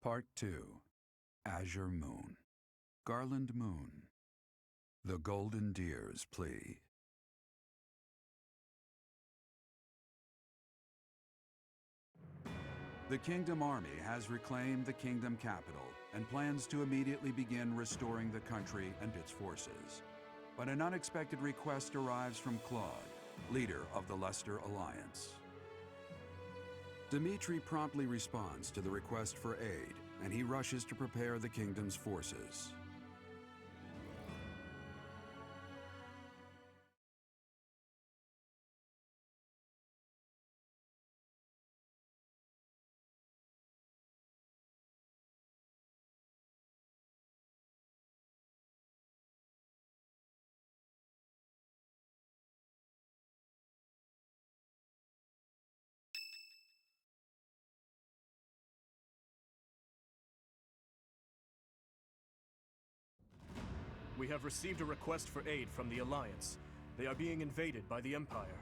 Part 2. Azure Moon. Garland Moon. The Golden Deer's Plea. The Kingdom Army has reclaimed the Kingdom capital and plans to immediately begin restoring the country and its forces. But an unexpected request arrives from Claude, leader of the Leicester Alliance. Dimitri promptly responds to the request for aid, and he rushes to prepare the Kingdom's forces. We have received a request for aid from the Alliance. They are being invaded by the Empire.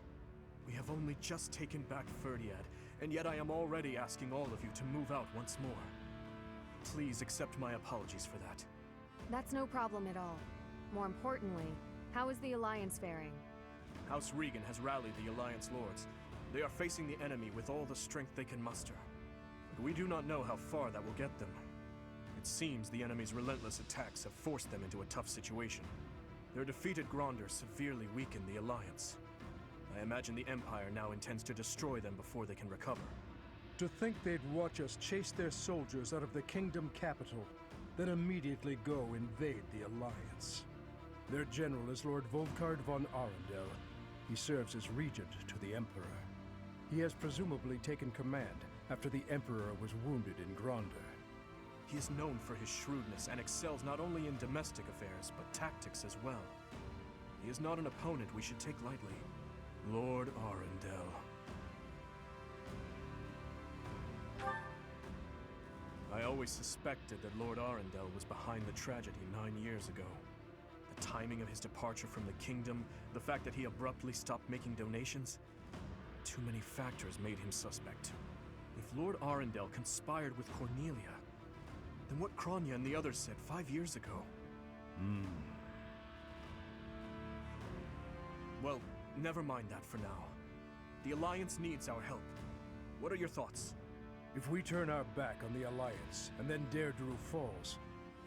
We have only just taken back Ferdiad, and yet I am already asking all of you to move out once more. Please accept my apologies for that. That's no problem at all. More importantly, how is the Alliance faring? House Regan has rallied the Alliance lords. They are facing the enemy with all the strength they can muster. But we do not know how far that will get them. It seems the enemy's relentless attacks have forced them into a tough situation. Their defeated Gronder severely weakened the Alliance. I imagine the Empire now intends to destroy them before they can recover. To think they'd watch us chase their soldiers out of the Kingdom capital, then immediately go invade the Alliance. Their general is Lord Volkard von Arundel. He serves as regent to the Emperor. He has presumably taken command after the Emperor was wounded in Gronder. He is known for his shrewdness and excels not only in domestic affairs, but tactics as well. He is not an opponent we should take lightly. Lord Arundel. I always suspected that Lord Arundel was behind the tragedy 9 years ago. The timing of his departure from the Kingdom, the fact that he abruptly stopped making donations. Too many factors made him suspect. If Lord Arundel conspired with Cornelia, then what Kronya and the others said 5 years ago? Well, never mind that for now. The Alliance needs our help. What are your thoughts? If we turn our back on the Alliance and then Deirdre falls,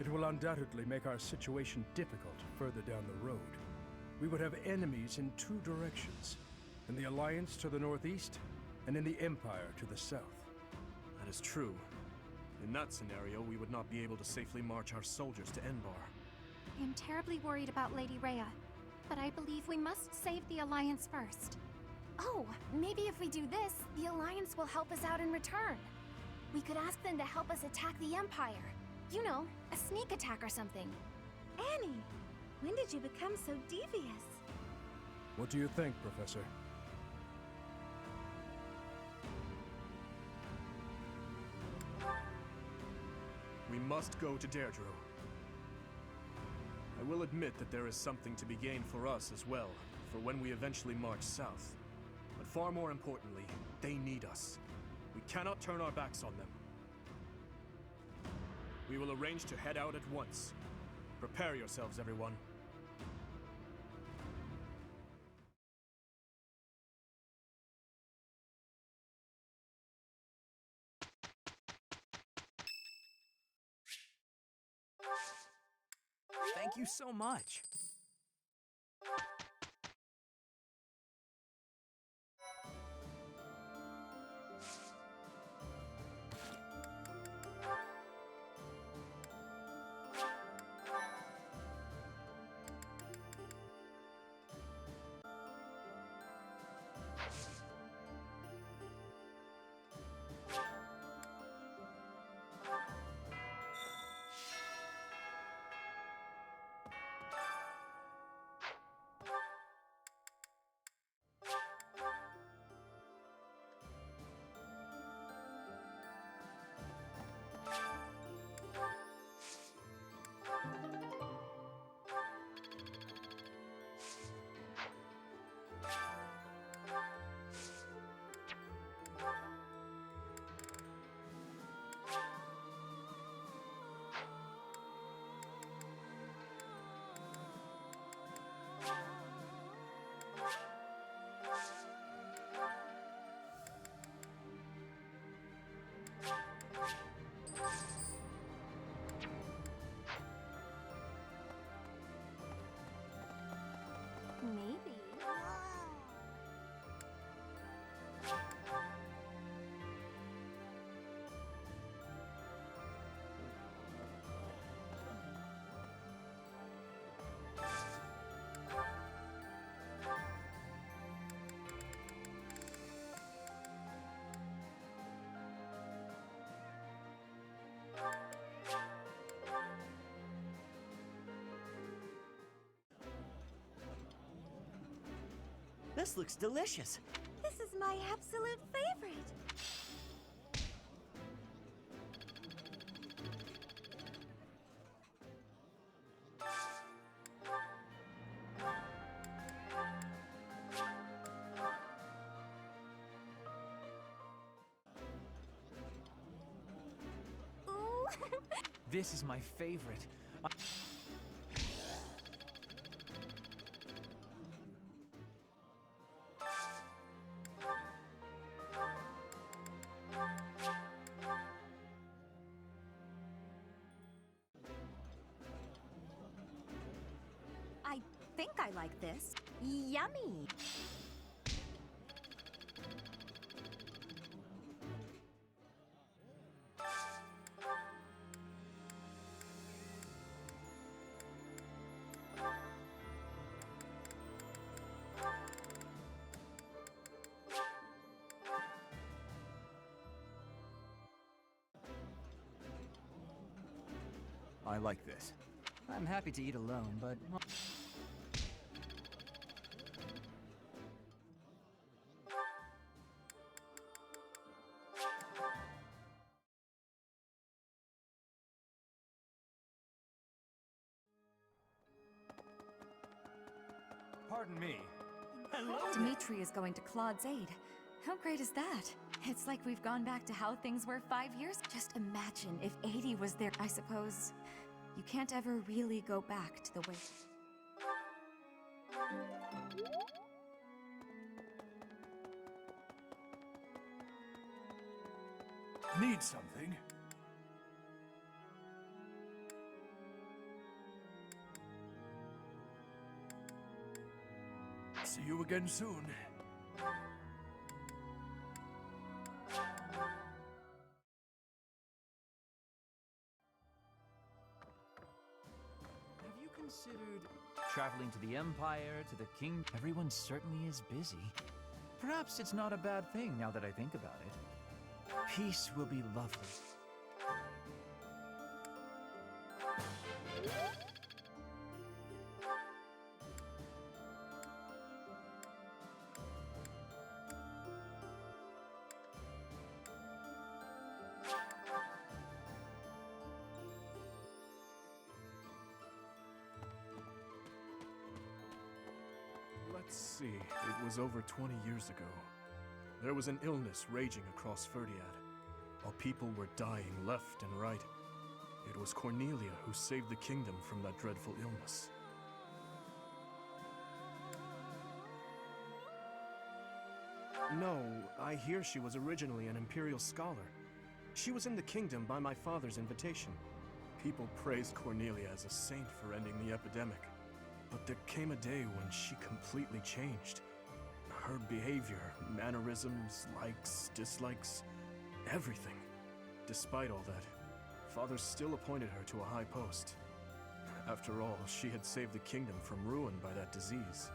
it will undoubtedly make our situation difficult further down the road. We would have enemies in two directions, in the Alliance to the northeast and in the Empire to the south. That is true. In that scenario, we would not be able to safely march our soldiers to Enbar. I am terribly worried about Lady Rhea, but I believe we must save the Alliance first. Oh, maybe if we do this, the Alliance will help us out in return. We could ask them to help us attack the Empire. You know, a sneak attack or something. Annie, when did you become so devious? What do you think, Professor? We must go to Deirdre. I will admit that there is something to be gained for us as well, for when we eventually march south. But far more importantly, they need us. We cannot turn our backs on them. We will arrange to head out at once. Prepare yourselves, everyone. Thank you so much. Maybe. This looks delicious. This is my absolute favorite. Ooh. This is my favorite. I think I like this. Yummy. I like this. I'm happy to eat alone, but... Pardon me. Hello. Dimitri is going to Claude's aid. How great is that? It's like we've gone back to how things were 5 years. Just imagine if 80 was there. I suppose you can't ever really go back to the way. Need something? See you again soon. Have you considered traveling to the Empire, to the King? Everyone certainly is busy. Perhaps it's not a bad thing now that I think about it. Peace will be lovely. Let's see, it was over 20 years ago. There was an illness raging across Ferdiad, while people were dying left and right. It was Cornelia who saved the kingdom from that dreadful illness. No, I hear she was originally an imperial scholar. She was in the kingdom by my father's invitation. People praised Cornelia as a saint for ending the epidemic. But there came a day when she completely changed. Her behavior, mannerisms, likes, dislikes, everything. Despite all that, Father still appointed her to a high post. After all, she had saved the kingdom from ruin by that disease.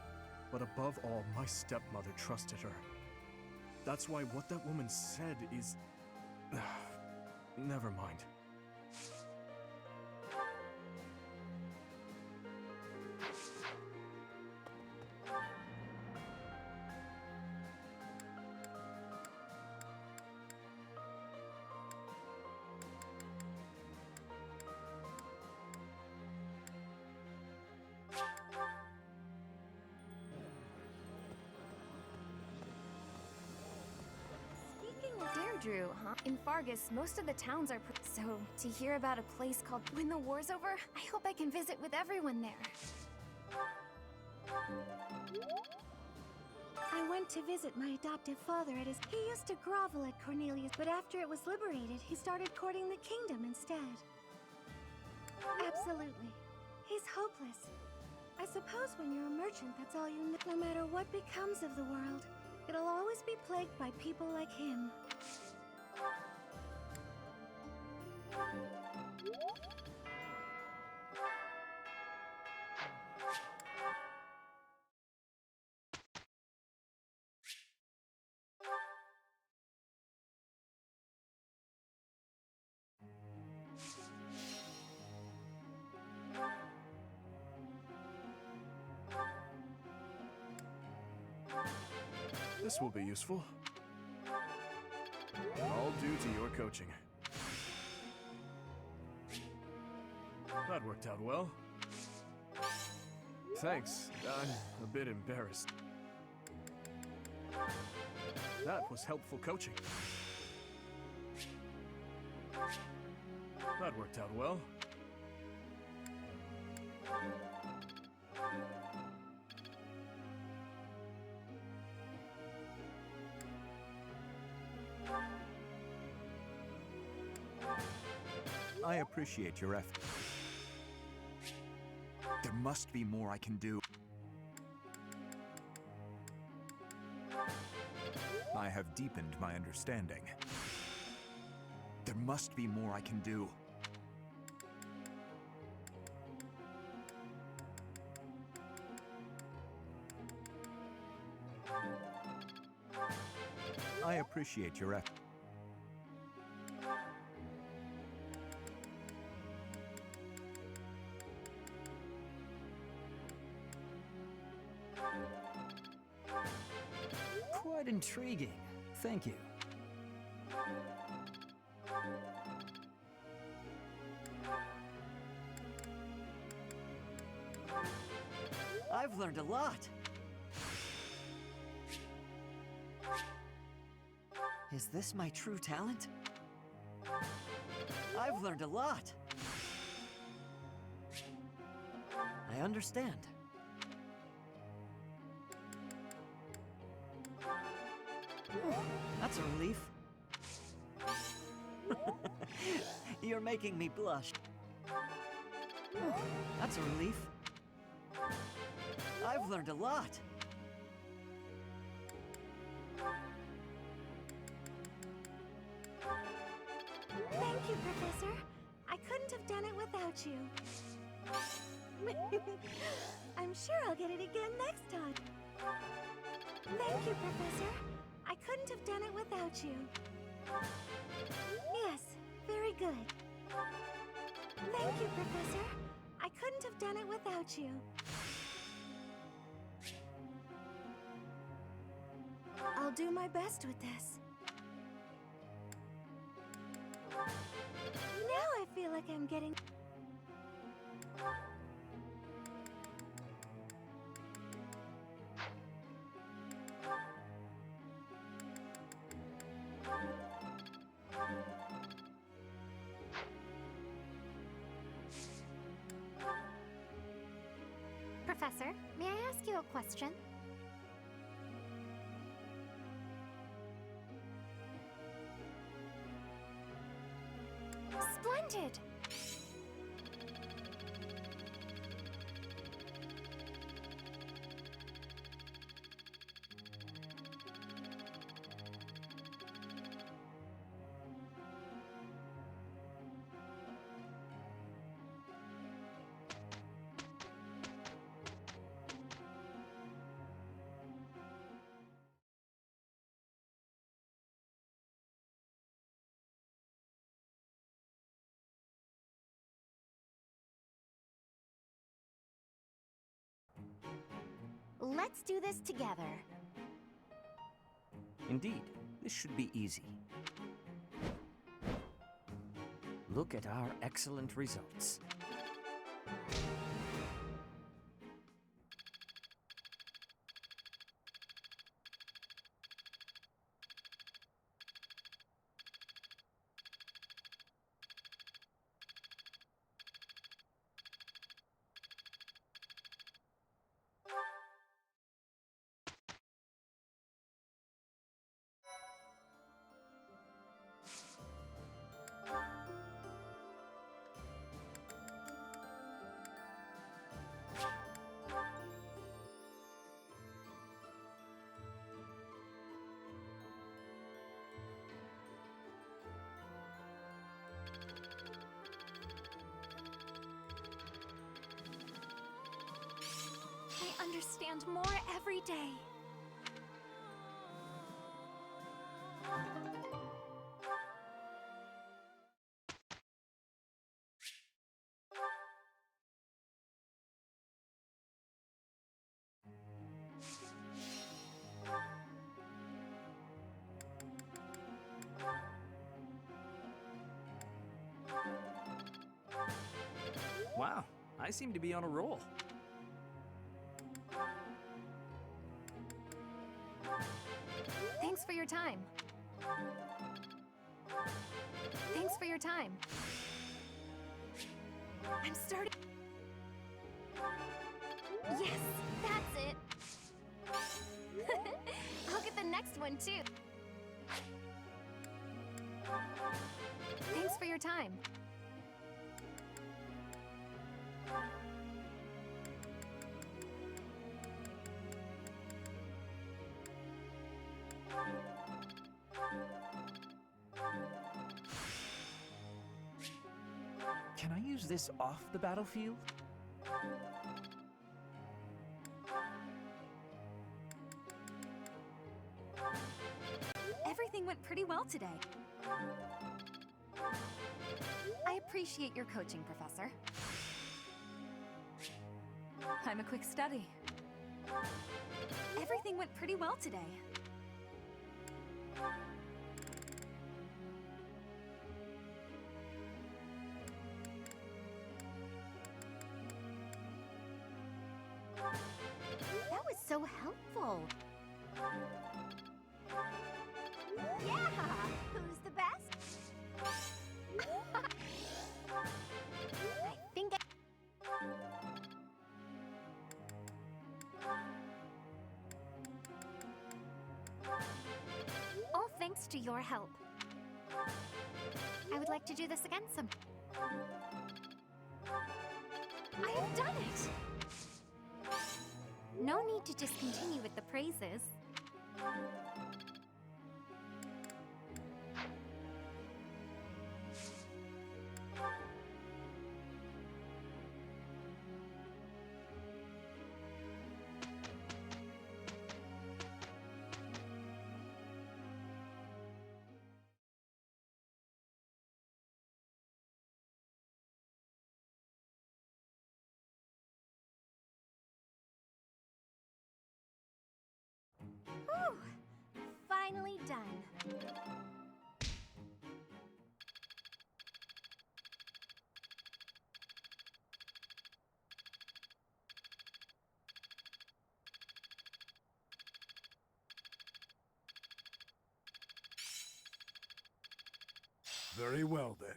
But above all, my stepmother trusted her. That's why what that woman said is... Never mind. Deirdre, huh? In Fargus, most of the towns are so to hear about a place called When the War's Over, I hope I can visit with everyone there. I went to visit my adoptive father at his... He used to grovel at Cornelius, but after it was liberated, he started courting the kingdom instead. Absolutely. He's hopeless. I suppose when you're a merchant, that's all you know. No matter what becomes of the world, it'll always be plagued by people like him. This will be useful. All due to your coaching. That worked out well. Thanks. I'm a bit embarrassed. That was helpful coaching. That worked out well. I appreciate your effort. There must be more I can do. I have deepened my understanding. There must be more I can do. I appreciate your effort. Quite intriguing. Thank you. I've learned a lot. Is this my true talent? I've learned a lot. I understand. That's a relief. You're making me blush. That's a relief. I've learned a lot. Thank you, Professor. I couldn't have done it without you. I'm sure I'll get it again next time. Thank you, Professor. I couldn't have done it without you. Yes, very good. Thank you, Professor. I couldn't have done it without you. I'll do my best with this. Now I feel like I'm getting... Professor, may I ask you a question? Splendid! Let's do this together. Indeed, this should be easy. Look at our excellent results. understand more every day. Wow, I seem to be on a roll. Thanks for your time. Thanks for your time. I'm starting. Yes, that's it. I'll get the next one too. Thanks for your time. Can I use this off the battlefield? Everything went pretty well today. I appreciate your coaching, Professor. I'm a quick study. Everything went pretty well today. That was so helpful. Yeah! Who's the best? I think all thanks to your help. I would like to do this again some. I have done it! No need to just continue with the praises. Whew! Finally done. Very well, then.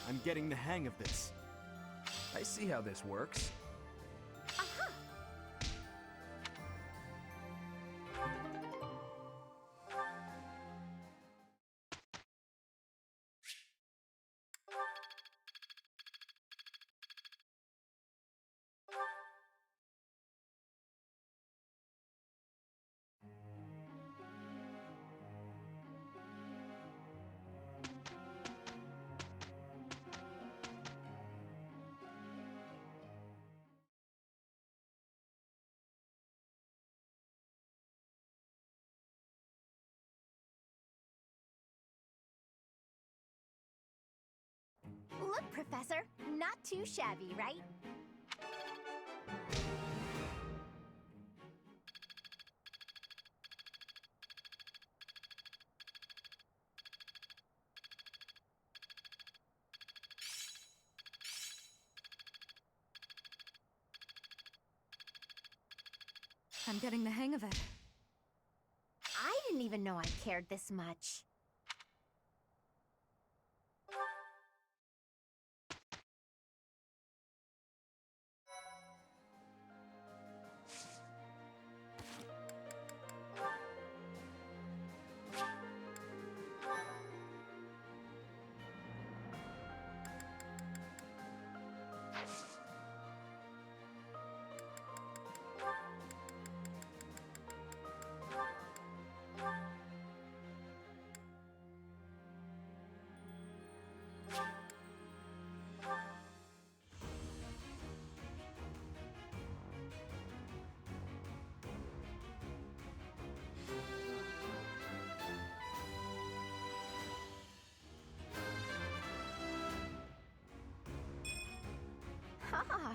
I'm getting the hang of this. I see how this works. Aha! Look, Professor, not too shabby, right? I'm getting the hang of it. I didn't even know I cared this much.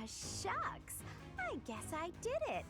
shucks. I guess I did it.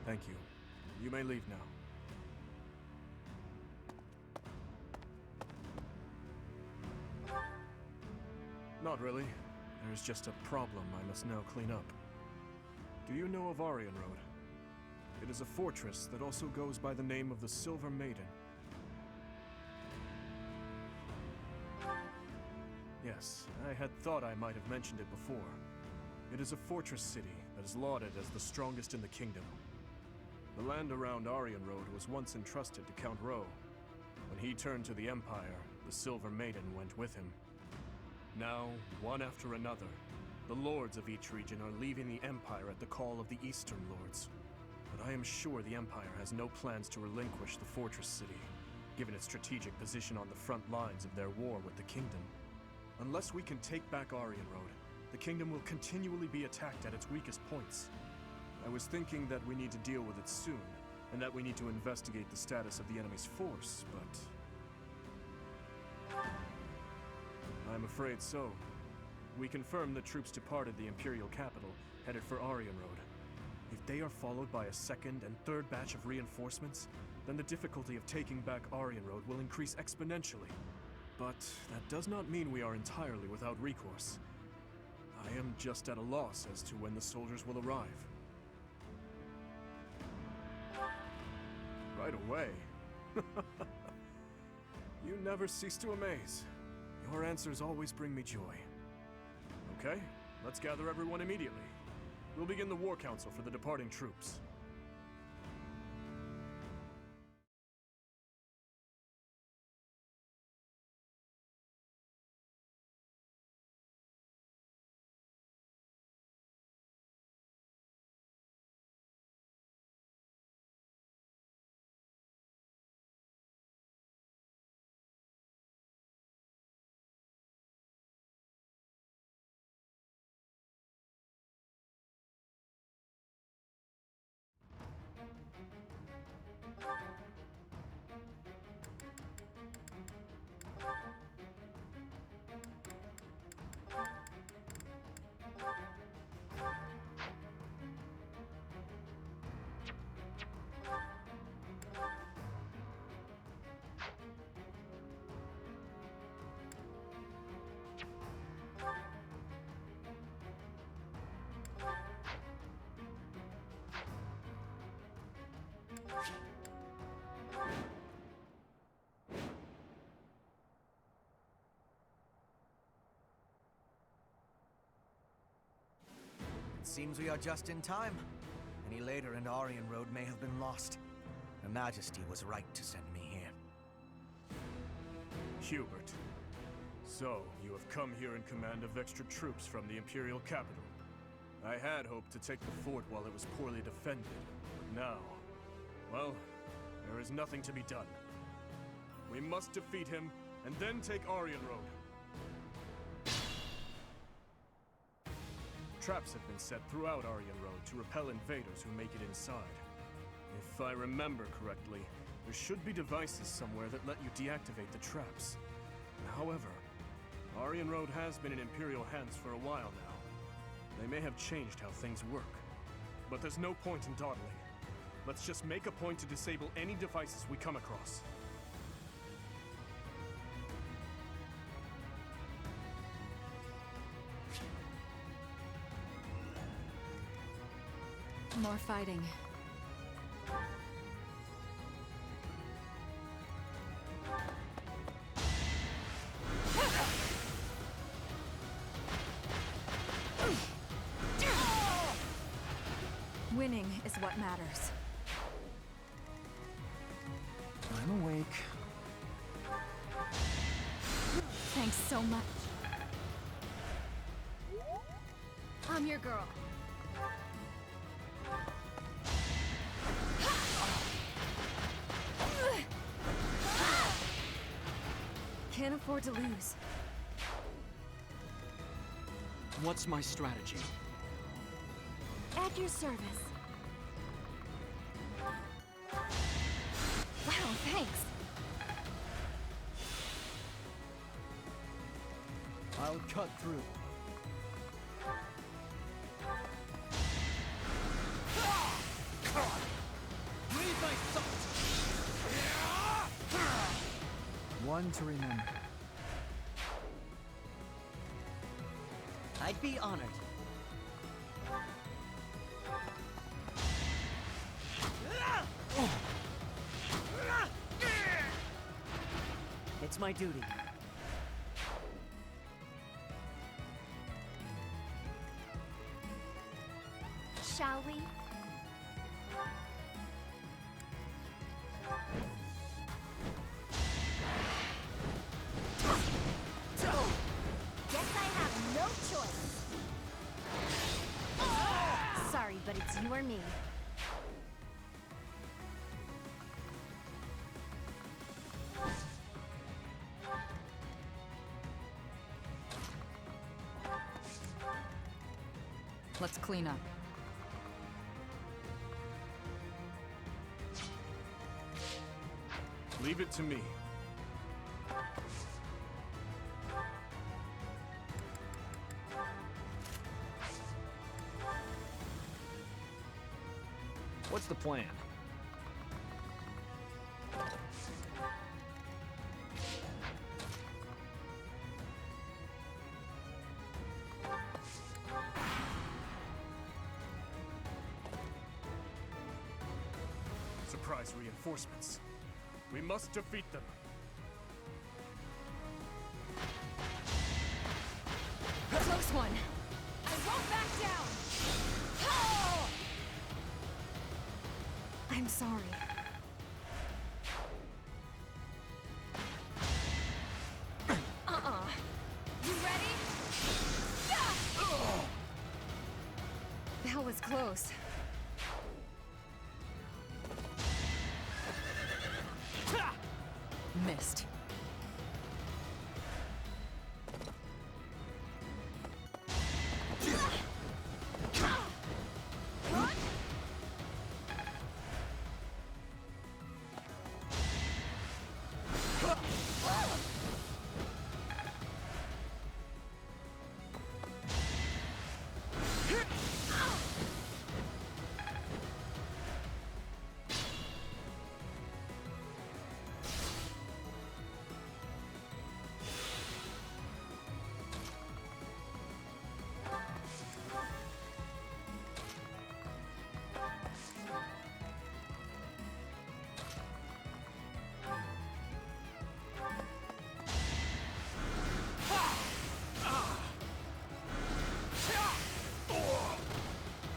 Thank you. You may leave now. Not really. There's just a problem I must now clean up. Do you know of Aryan Road? It is a fortress that also goes by the name of the Silver Maiden. Yes, I had thought I might have mentioned it before. It is a fortress city that is lauded as the strongest in the kingdom. The land around Aryan Road was once entrusted to Count Rowe. When he turned to the Empire, the Silver Maiden went with him. Now, one after another, the lords of each region are leaving the Empire at the call of the Eastern Lords. But I am sure the Empire has no plans to relinquish the fortress city, given its strategic position on the front lines of their war with the kingdom. Unless we can take back Aryan Road, the kingdom will continually be attacked at its weakest points. I was thinking that we need to deal with it soon, and that we need to investigate the status of the enemy's force, but... I'm afraid so. We confirmed that troops departed the Imperial capital, headed for Aryan Road. If they are followed by a second and third batch of reinforcements, then the difficulty of taking back Aryan Road will increase exponentially. But that does not mean we are entirely without recourse. I am just at a loss as to when the soldiers will arrive. Right away. You never cease to amaze. Your answers always bring me joy. Okay, let's gather everyone immediately. We'll begin the war council for the departing troops. Seems we are just in time. Any later and Aryan Road may have been lost. Her Majesty was right to send me here. Hubert. So, you have come here in command of extra troops from the Imperial capital. I had hoped to take the fort while it was poorly defended, but now... well, there is nothing to be done. We must defeat him, and then take Aryan Road. Traps have been set throughout Aryan Road to repel invaders who make it inside. If I remember correctly, there should be devices somewhere that let you deactivate the traps. However, Aryan Road has been in Imperial hands for a while now. They may have changed how things work. But there's no point in dawdling. Let's just make a point to disable any devices we come across. More fighting. Winning is what matters. I'm awake. Thanks so much. I'm your girl. Can't afford to lose. What's my strategy? At your service. Wow, thanks. I'll cut through. Read my thoughts! One to remember. I'd be honored. It's my duty. Shall we? Guess I have no choice. Sorry, but it's you or me. Let's clean up. Leave it to me. What's the plan? Surprise reinforcements. We must defeat them. Close one. I won't back down! I'm sorry. You ready? That was close. Missed.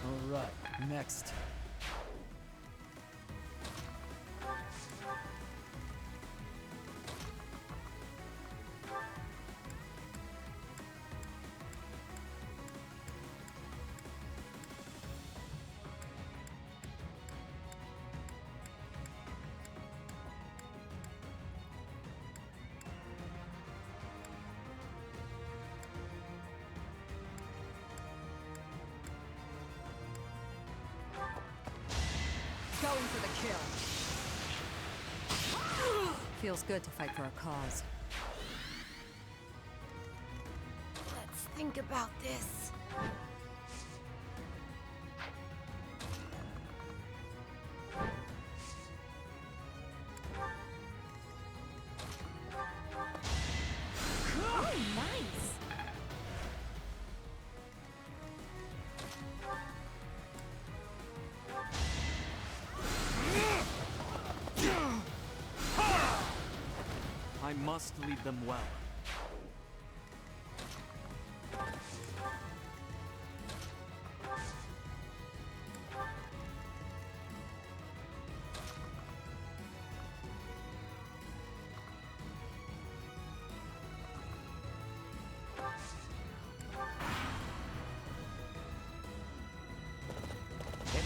All right, next. Going for the kill. Feels good to fight for a cause. Let's think about this. Oh, nice! I must lead them well.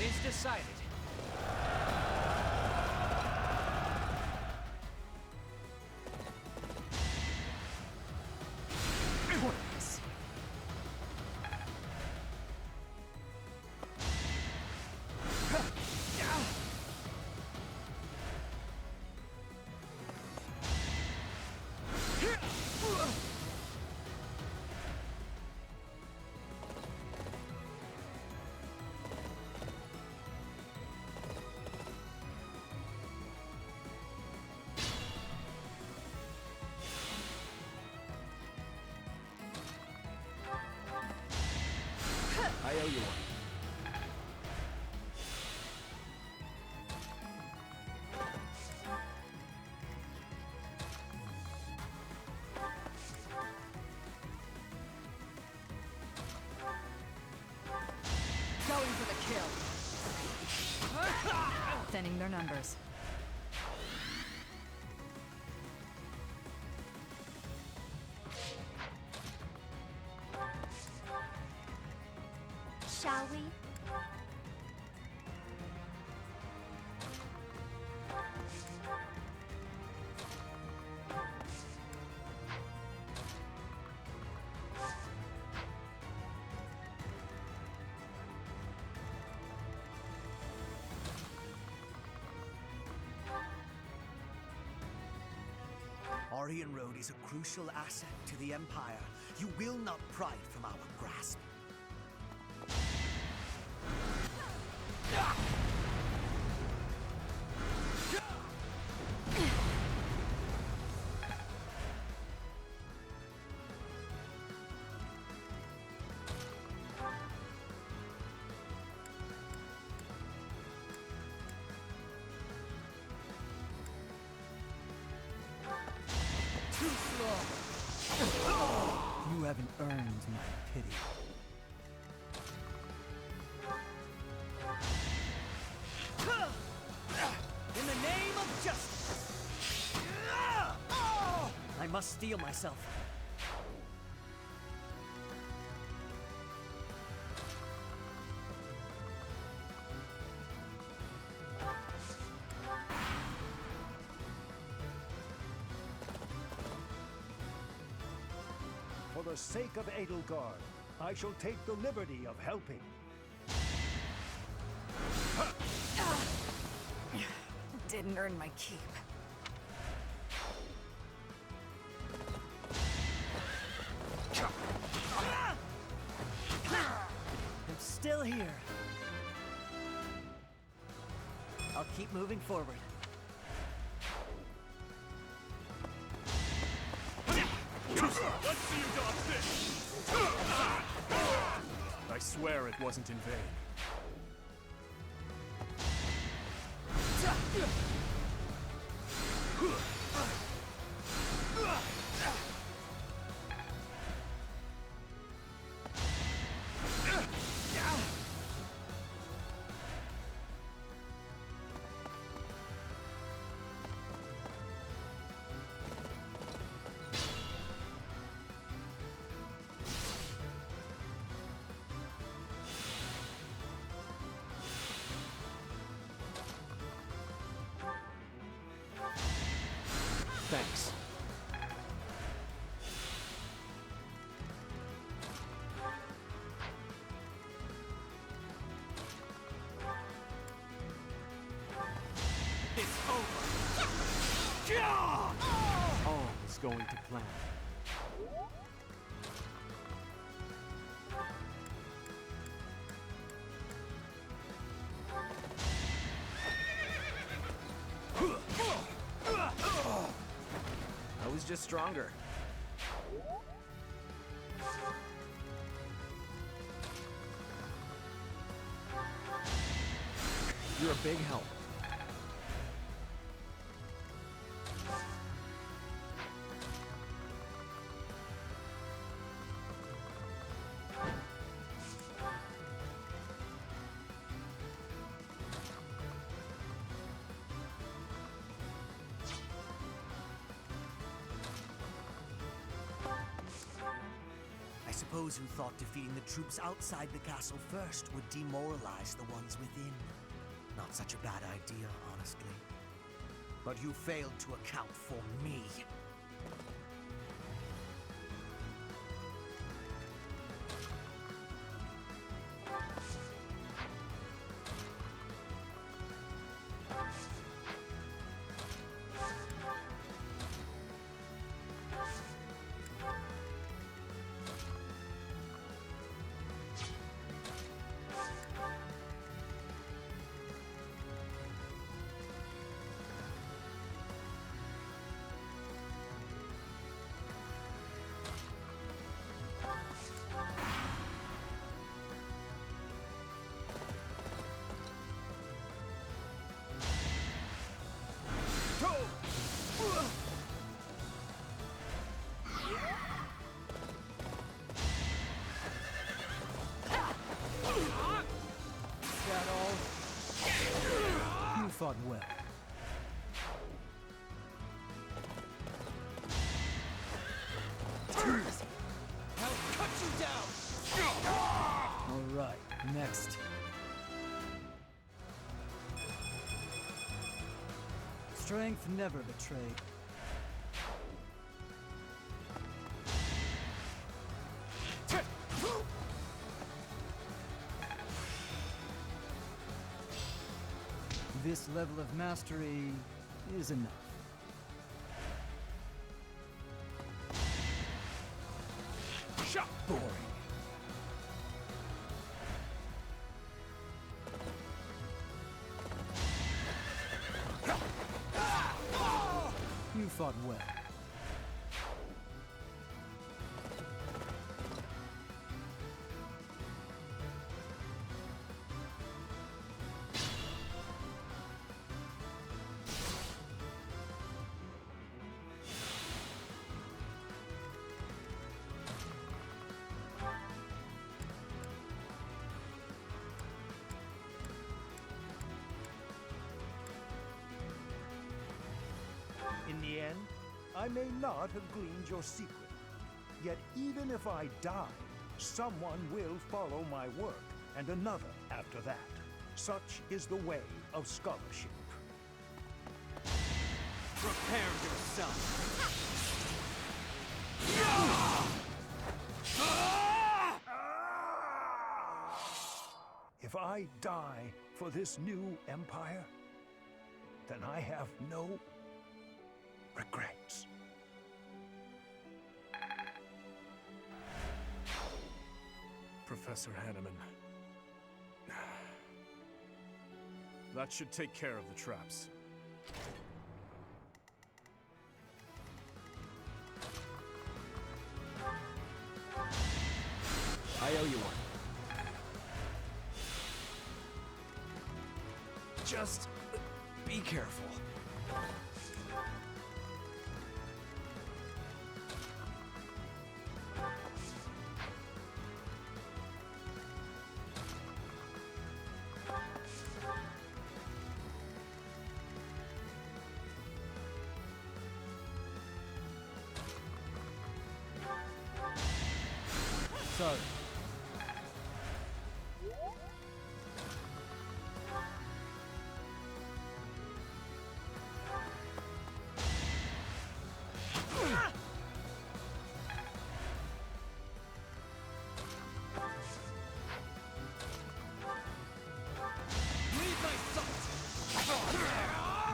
is decided. Pointless. I owe you one. Going for the kill. Thinning their numbers. Shall we? Aryan Road is a crucial asset to the Empire. You will not pry it from our grasp. You haven't earned my pity. In the name of justice! I must steel myself. For the sake of Edelgard, I shall take the liberty of helping. Didn't earn my keep. I'm still here. I'll keep moving forward. Let's see you dodge this! I swear it wasn't in vain. Thanks. It's over! All is going to plan. I was just stronger. You're a big help. suppose you thought defeating the troops outside the castle first would demoralize the ones within. Not such a bad idea, honestly. But you failed to account for me. You fought well. I'll cut you down! All right, next. Strength never betrayed. This level of mastery is enough. Shot! Boring. You fought well. In the end, I may not have gleaned your secret. Yet even if I die, someone will follow my work, and another after that. Such is the way of scholarship. Prepare yourself. If I die for this new empire, then I have no regrets. Professor Hanneman. That should take care of the traps. I owe you one. Just be careful. Sorry.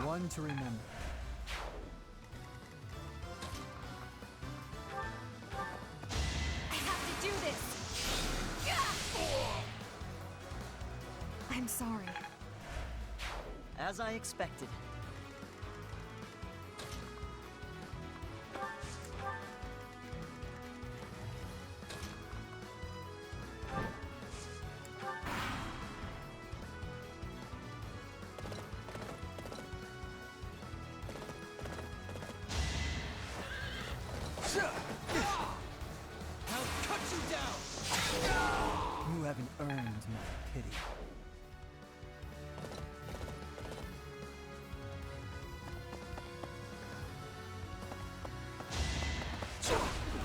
One to remember. I have to do this! I'm sorry. As I expected. I'll cut you down! You haven't earned my pity.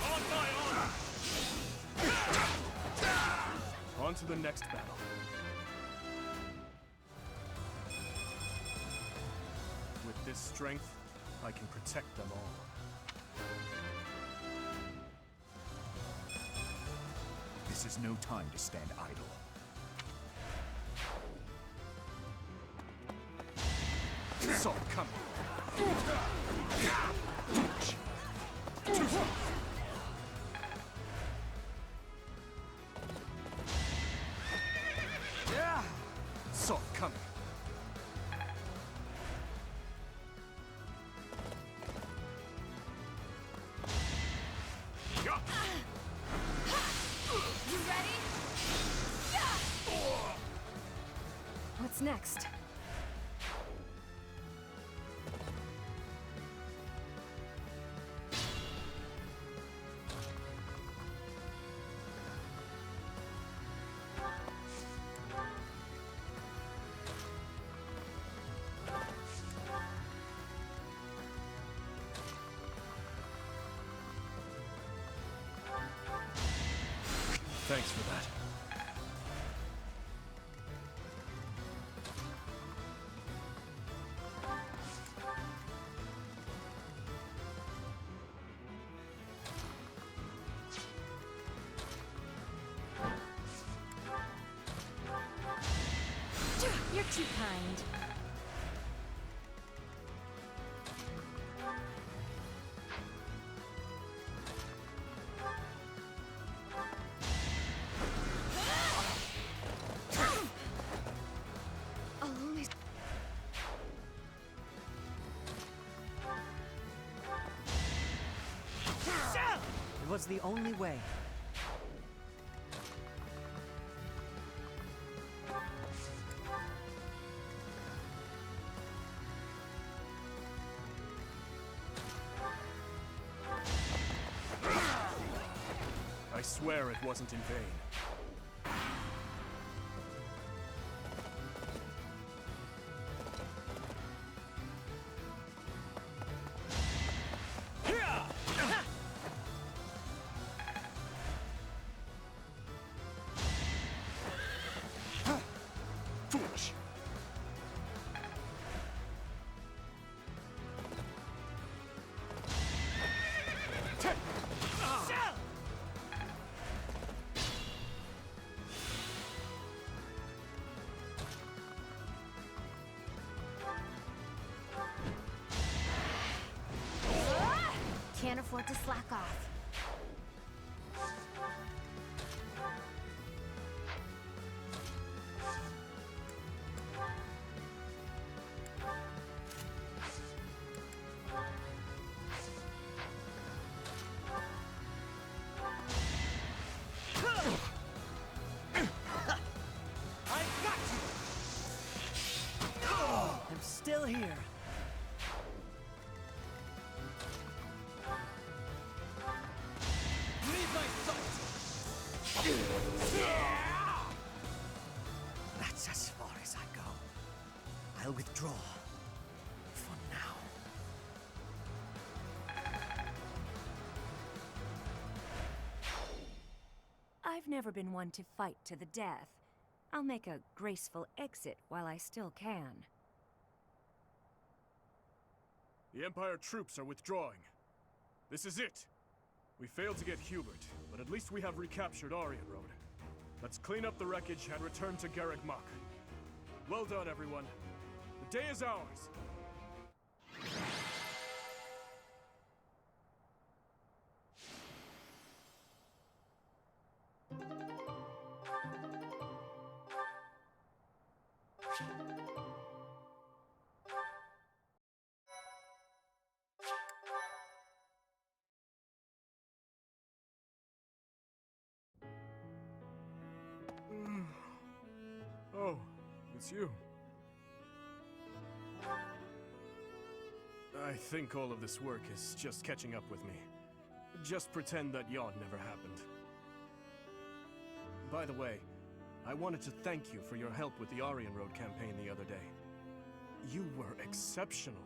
On my honor! to the next battle. With this strength, I can protect them all. This is no time to stand idle. Saw it coming. Yeah! Saw it coming. You ready? What's next? Thanks for that. You're too kind. I'll only... It was the only way. I swear it wasn't in vain. Foolish. Can't afford to slack off. I've got you! I'm still here. Leave my sight! That's as far as I go. I'll withdraw. For now. I've never been one to fight to the death. I'll make a graceful exit while I still can. The Empire troops are withdrawing. This is it. We failed to get Hubert, but at least we have recaptured Aryan Road. Let's clean up the wreckage and return to Garreg Mach. Well done, everyone. The day is ours. Oh, it's you. I think all of this work is just catching up with me. Just pretend that yawn never happened. By the way, I wanted to thank you for your help with the Aryan Road campaign the other day. You were exceptional.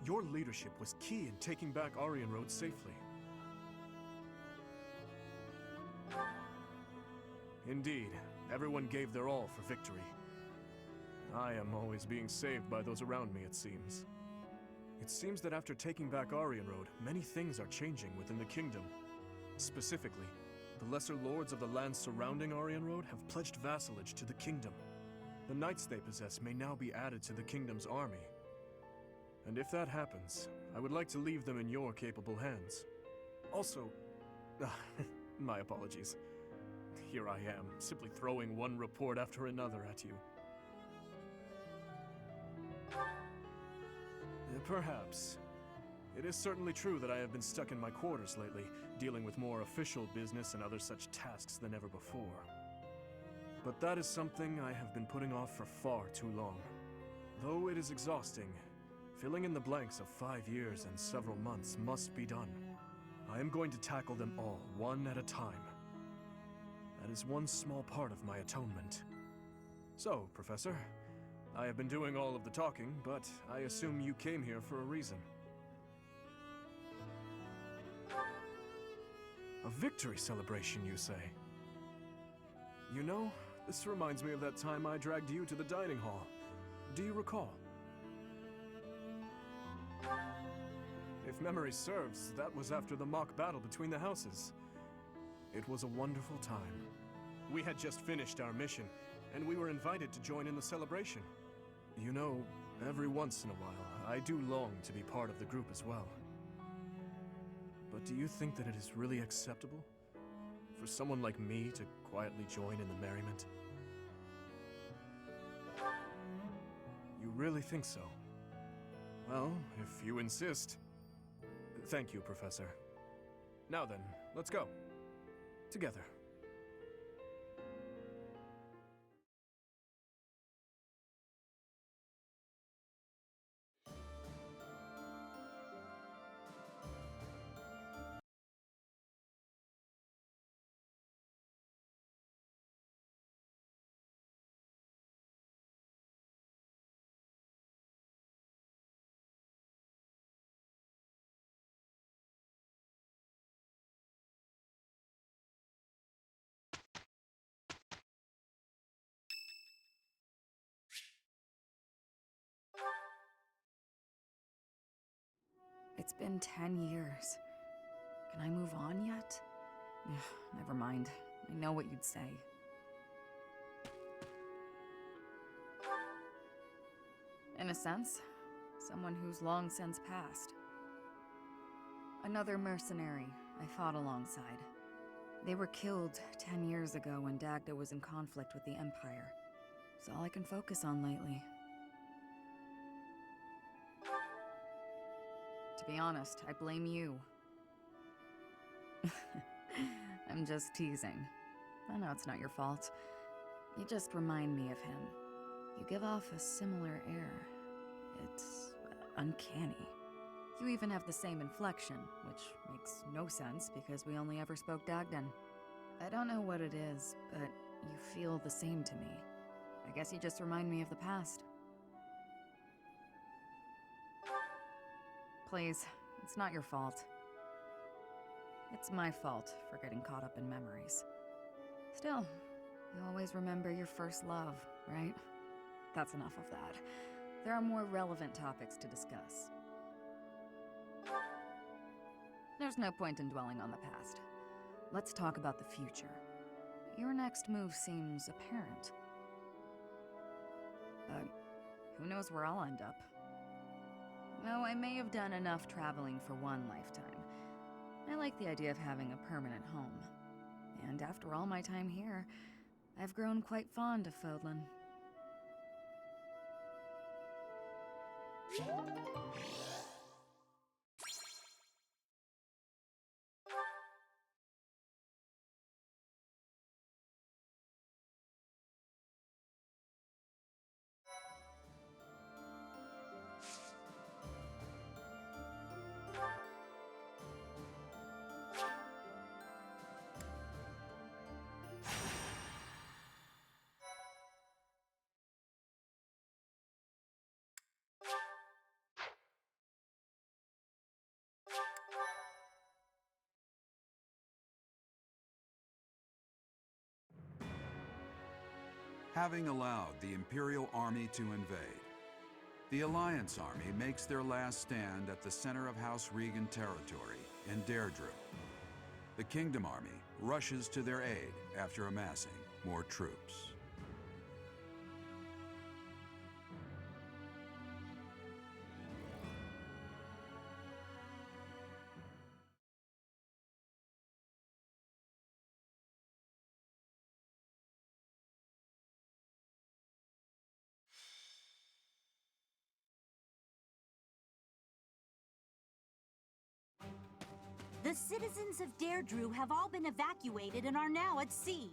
Your leadership was key in taking back Aryan Road safely. Indeed. Everyone gave their all for victory. I am always being saved by those around me, it seems. It seems that after taking back Aryan Road, many things are changing within the kingdom. Specifically, the lesser lords of the lands surrounding Aryan Road have pledged vassalage to the kingdom. The knights they possess may now be added to the kingdom's army. And if that happens, I would like to leave them in your capable hands. Also, my apologies. Here I am, simply throwing one report after another at you. Perhaps. It is certainly true that I have been stuck in my quarters lately, dealing with more official business and other such tasks than ever before. But that is something I have been putting off for far too long. Though it is exhausting, filling in the blanks of 5 years and several months must be done. I am going to tackle them all, one at a time. That is one small part of my atonement. So, Professor, I have been doing all of the talking, but I assume you came here for a reason. A victory celebration, you say? You know, this reminds me of that time I dragged you to the dining hall. Do you recall? If memory serves, that was after the mock battle between the houses. It was a wonderful time. We had just finished our mission, and we were invited to join in the celebration. You know, every once in a while, I do long to be part of the group as well. But do you think that it is really acceptable for someone like me to quietly join in the merriment? You really think so? Well, if you insist. Thank you, Professor. Now then, let's go. Together. It's been 10 years. Can I move on yet? Never mind. I know what you'd say. In a sense, someone who's long since passed. Another mercenary I fought alongside. They were killed 10 years ago when Dagda was in conflict with the Empire. It's all I can focus on lately. To be honest, I blame you. I'm just teasing. I know it's not your fault. You just remind me of him. You give off a similar air. It's uncanny. You even have the same inflection, which makes no sense because we only ever spoke Dagdan. I don't know what it is, but you feel the same to me. I guess you just remind me of the past. Please, it's not your fault. It's my fault for getting caught up in memories. Still, you always remember your first love, right? That's enough of that. There are more relevant topics to discuss. There's no point in dwelling on the past. Let's talk about the future. Your next move seems apparent. But who knows where I'll end up? Though I may have done enough traveling for one lifetime, I like the idea of having a permanent home. And after all my time here, I've grown quite fond of Fodlan. having allowed the Imperial army to invade. The Alliance army makes their last stand at the center of House Regan territory in Deirdre. The Kingdom army rushes to their aid after amassing more troops. The citizens of Deirdre have all been evacuated and are now at sea.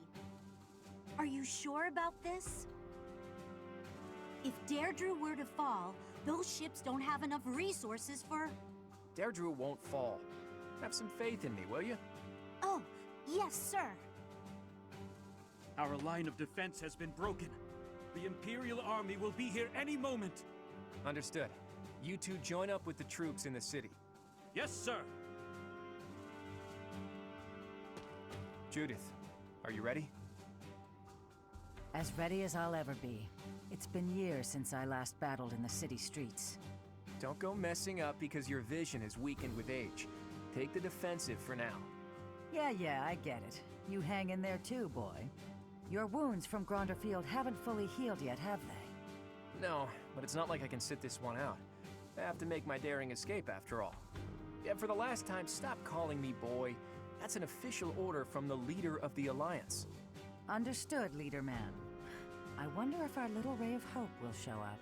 Are you sure about this? If Deirdre were to fall, those ships don't have enough resources for... Deirdre won't fall. Have some faith in me, will you? Oh, yes, sir. Our line of defense has been broken. The Imperial army will be here any moment. Understood. You two join up with the troops in the city. Yes, sir. Judith, are you ready? As ready as I'll ever be. It's been years since I last battled in the city streets. Don't go messing up because your vision is weakened with age. Take the defensive for now. Yeah, I get it. You hang in there too, boy. Your wounds from Gronderfield haven't fully healed yet, have they? No, but it's not like I can sit this one out. I have to make my daring escape after all. And for the last time, stop calling me boy. That's an official order from the leader of the Alliance. Understood, Leader Man. I wonder if our little ray of hope will show up.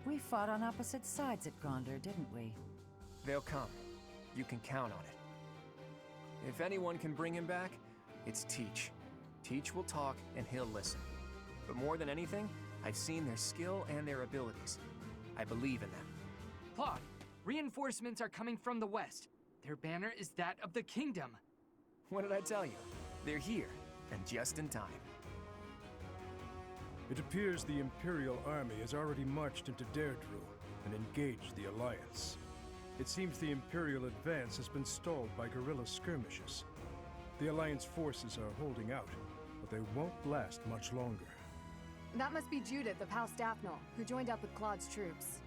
We fought on opposite sides at Gronder, didn't we? They'll come. You can count on it. If anyone can bring him back, it's Teach. Teach will talk and he'll listen. But more than anything, I've seen their skill and their abilities. I believe in them. Plot, reinforcements are coming from the west. Their banner is that of the Kingdom. What did I tell you? They're here, and just in time. It appears the Imperial army has already marched into Deirdre and engaged the Alliance. It seems the Imperial advance has been stalled by guerrilla skirmishes. The Alliance forces are holding out, but they won't last much longer. That must be Judith of House Daphne, who joined up with Claude's troops.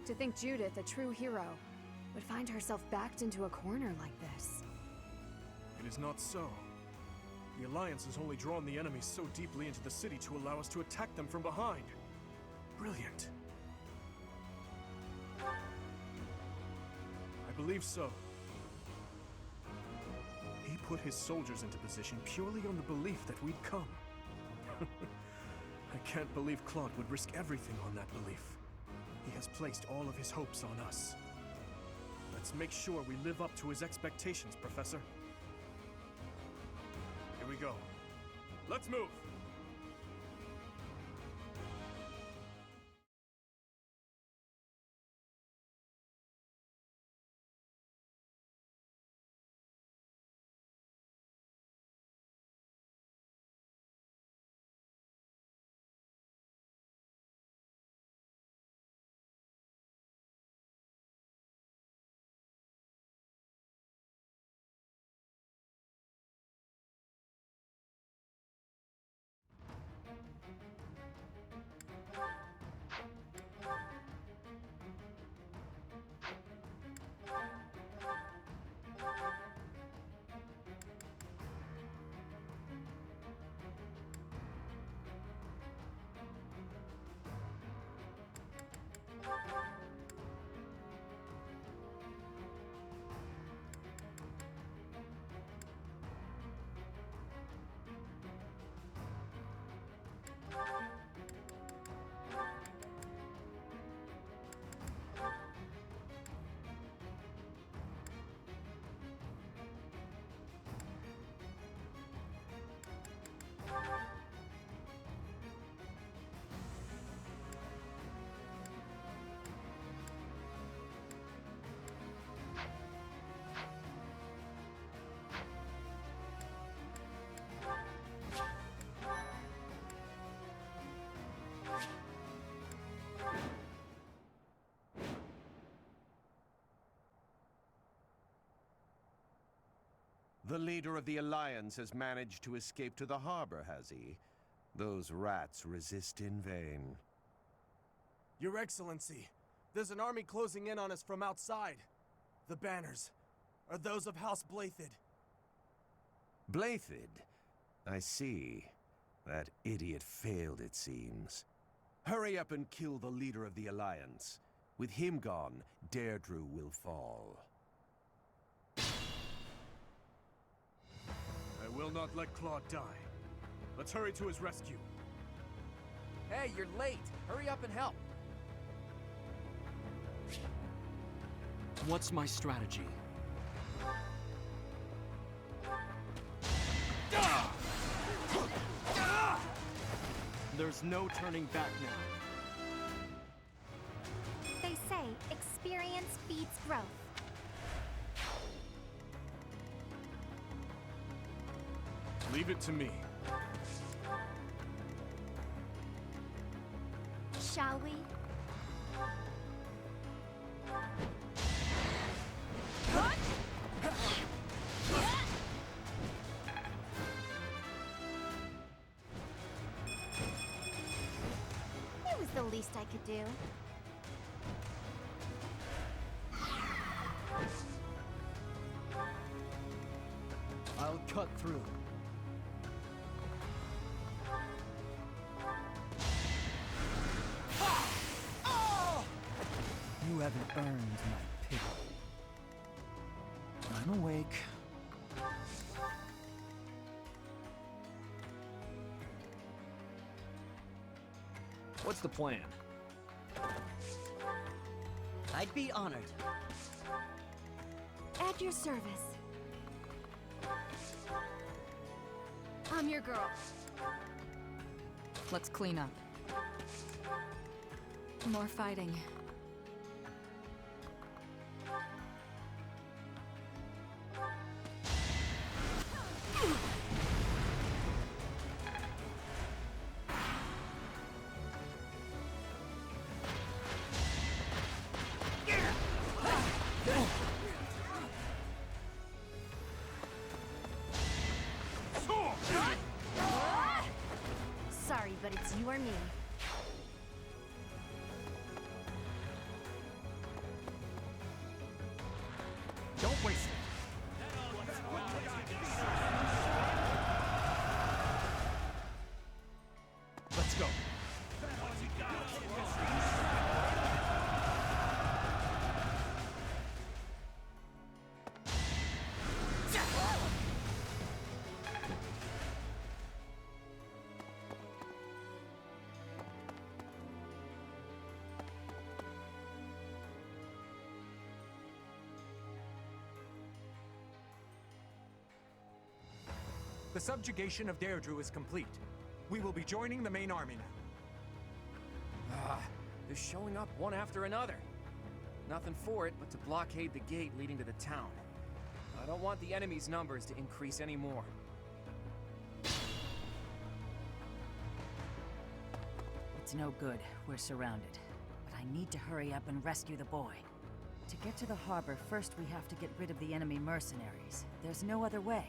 To think Judith, a true hero, would find herself backed into a corner like this. It is not so. The Alliance has only drawn the enemy so deeply into the city to allow us to attack them from behind. Brilliant. I believe so. He put his soldiers into position purely on the belief that we'd come. I can't believe Claude would risk everything on that belief. He has placed all of his hopes on us. Let's make sure we live up to his expectations, Professor. Here we go. Let's move! The leader of the Alliance has managed to escape to the harbor, has he? Those rats resist in vain. Your Excellency, there's an army closing in on us from outside. The banners are those of House Blathid. Blathid? I see. That idiot failed, it seems. Hurry up and kill the leader of the Alliance. With him gone, Deirdre will fall. I will not let Claude die. Let's hurry to his rescue. Hey, you're late. Hurry up and help. What's my strategy? There's no turning back now. They say experience beats growth. Leave it to me. Shall we? It was the least I could do. I'll cut through. You haven't earned my pity. I'm awake. What's the plan? I'd be honored. At your service. I'm your girl. Let's clean up. More fighting. Sorry, but it's you or me. Don't waste it. Let's go. The subjugation of Deirdre is complete. We will be joining the main army now. They're showing up one after another. Nothing for it but to blockade the gate leading to the town. I don't want the enemy's numbers to increase anymore. It's no good. We're surrounded. But I need to hurry up and rescue the boy. To get to the harbor, first we have to get rid of the enemy mercenaries. There's no other way.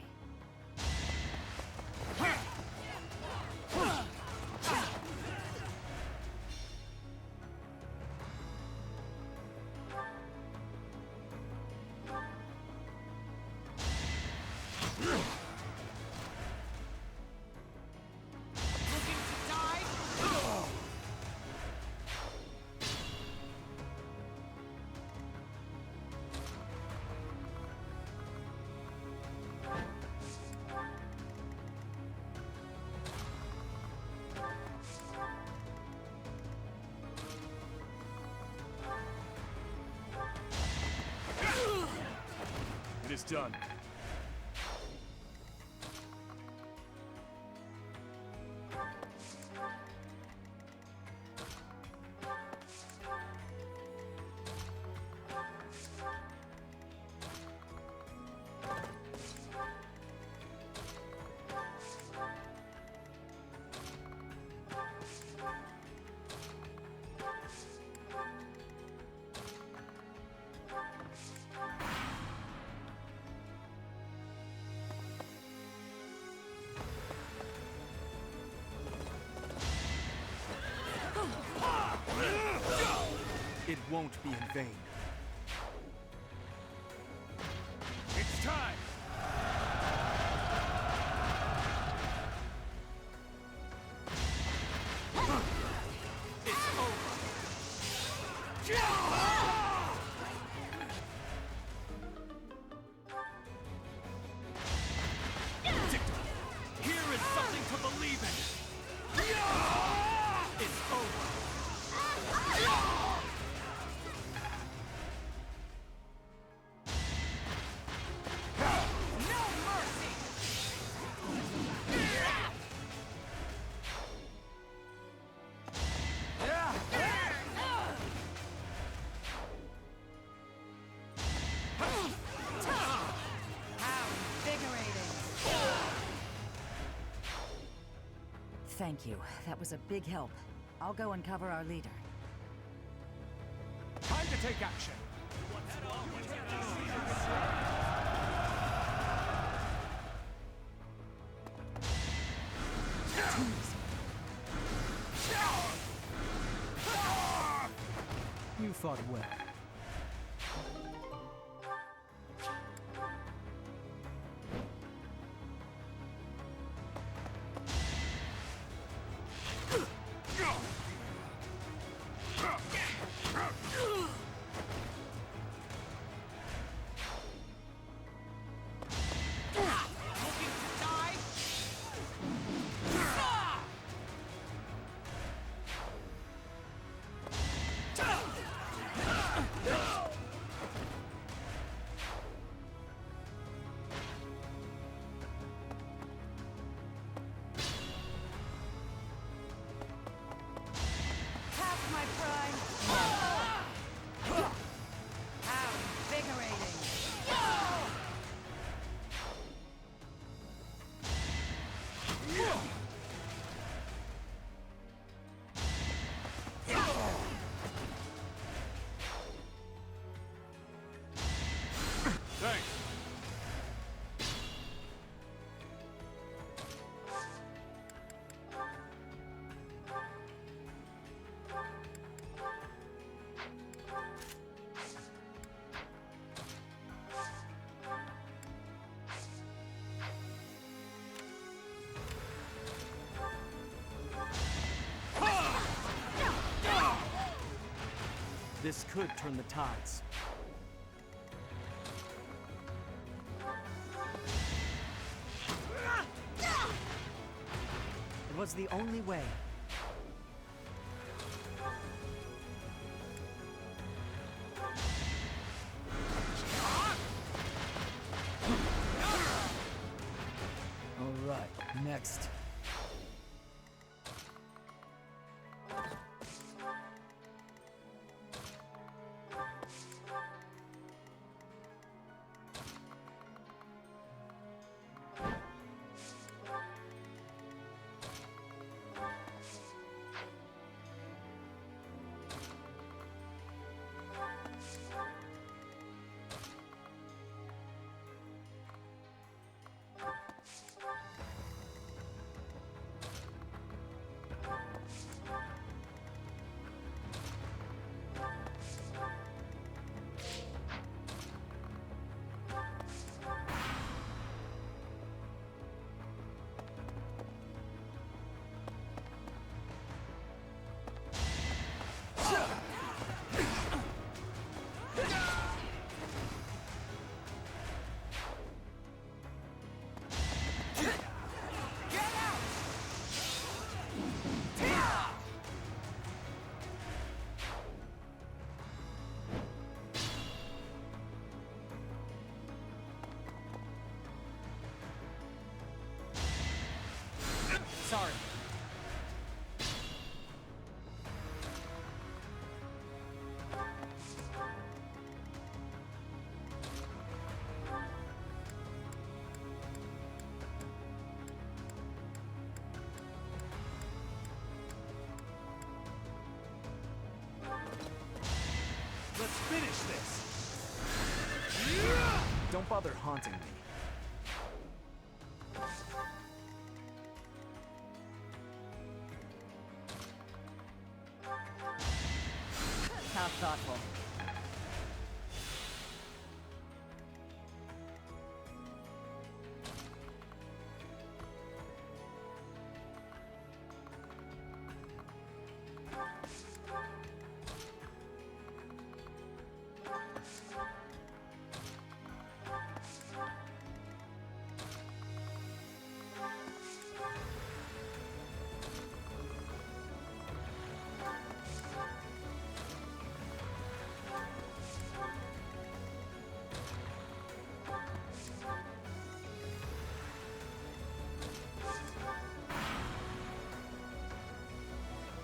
It is done. It won't be in vain. It's time! It's over! Here is something to believe in! It's over! No mercy! How invigorating! Thank you. That was a big help. I'll go and cover our leader. Time to take action! You fought well. Half my prime! How invigorating! Thanks! This could turn the tides. It was the only way. All right, next. Sorry. Let's finish this! Don't bother haunting me. Half thoughtful.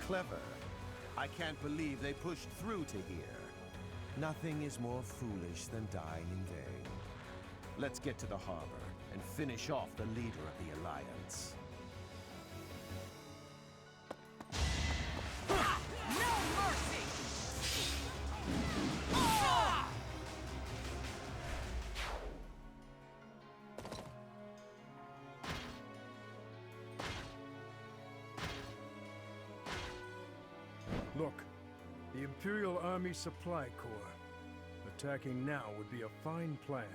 Clever. I can't believe they pushed through to here. Nothing is more foolish than dying in vain. Let's get to the harbor and finish off the leader of the Alliance. No mercy! Look, the Imperial Army Supply Corps. Attacking now would be a fine plan.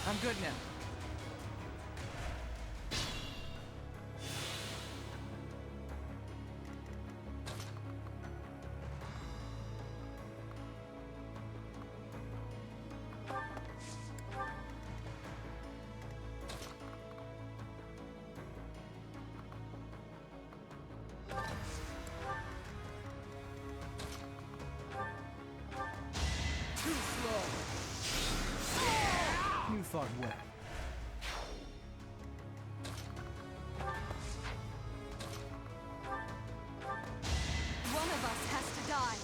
I'm good now. Too slow! You fought well. One of us has to die.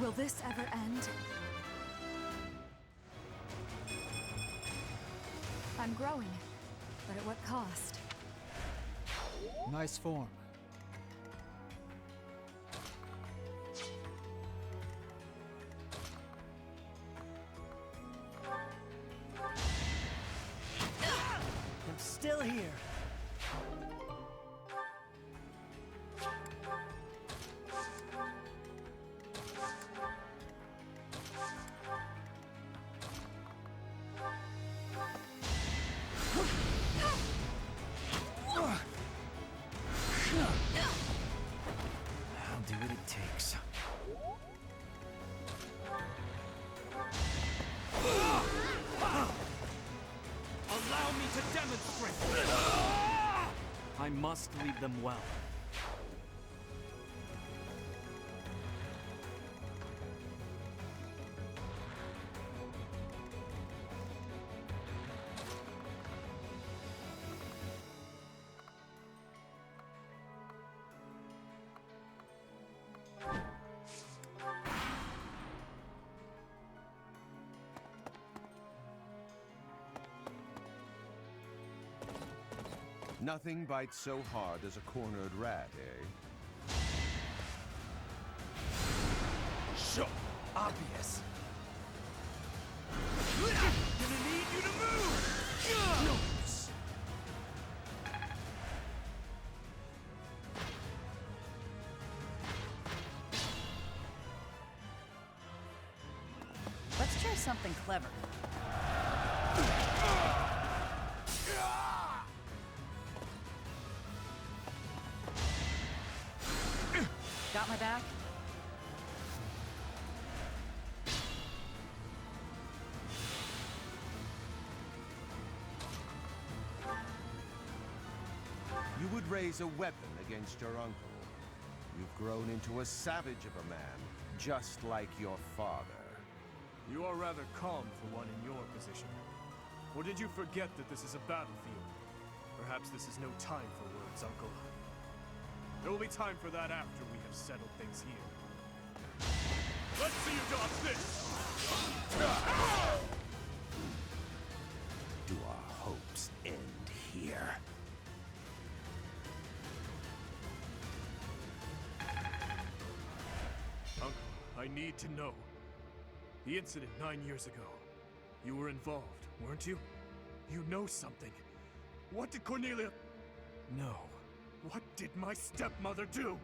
Will this ever end? I'm growing, but at what cost? Nice form. I'm still here. I'll do what it takes. Allow me to demonstrate! I must lead them well. Nothing bites so hard as a cornered rat, eh? Sure. Obvious. Gonna need you to move! Notes. Let's try something clever. Got my back? You would raise a weapon against your uncle. You've grown into a savage of a man, just like your father. You are rather calm for one in your position. Or did you forget that this is a battlefield? Perhaps this is no time for words, Uncle. There will be time for that after we have settled things here. Let's see you dodge this! Do our hopes end here? Uncle, I need to know. The incident 9 years ago. You were involved, weren't you? You know something. What did Cornelia... No. What did my stepmother do?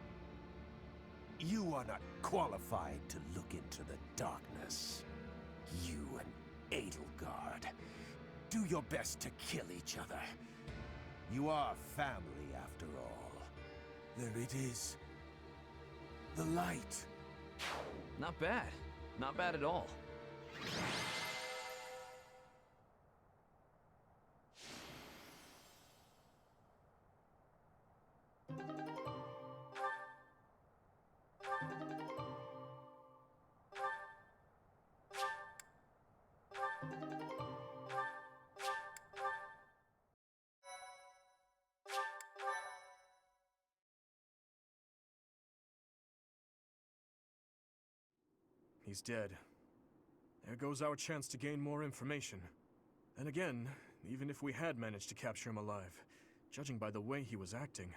You are not qualified to look into the darkness. You and Edelgard. Do your best to kill each other. You are family, after all. There it is. The light. Not bad. Not bad at all. He's dead. There goes our chance to gain more information. And again, even if we had managed to capture him alive, judging by the way he was acting...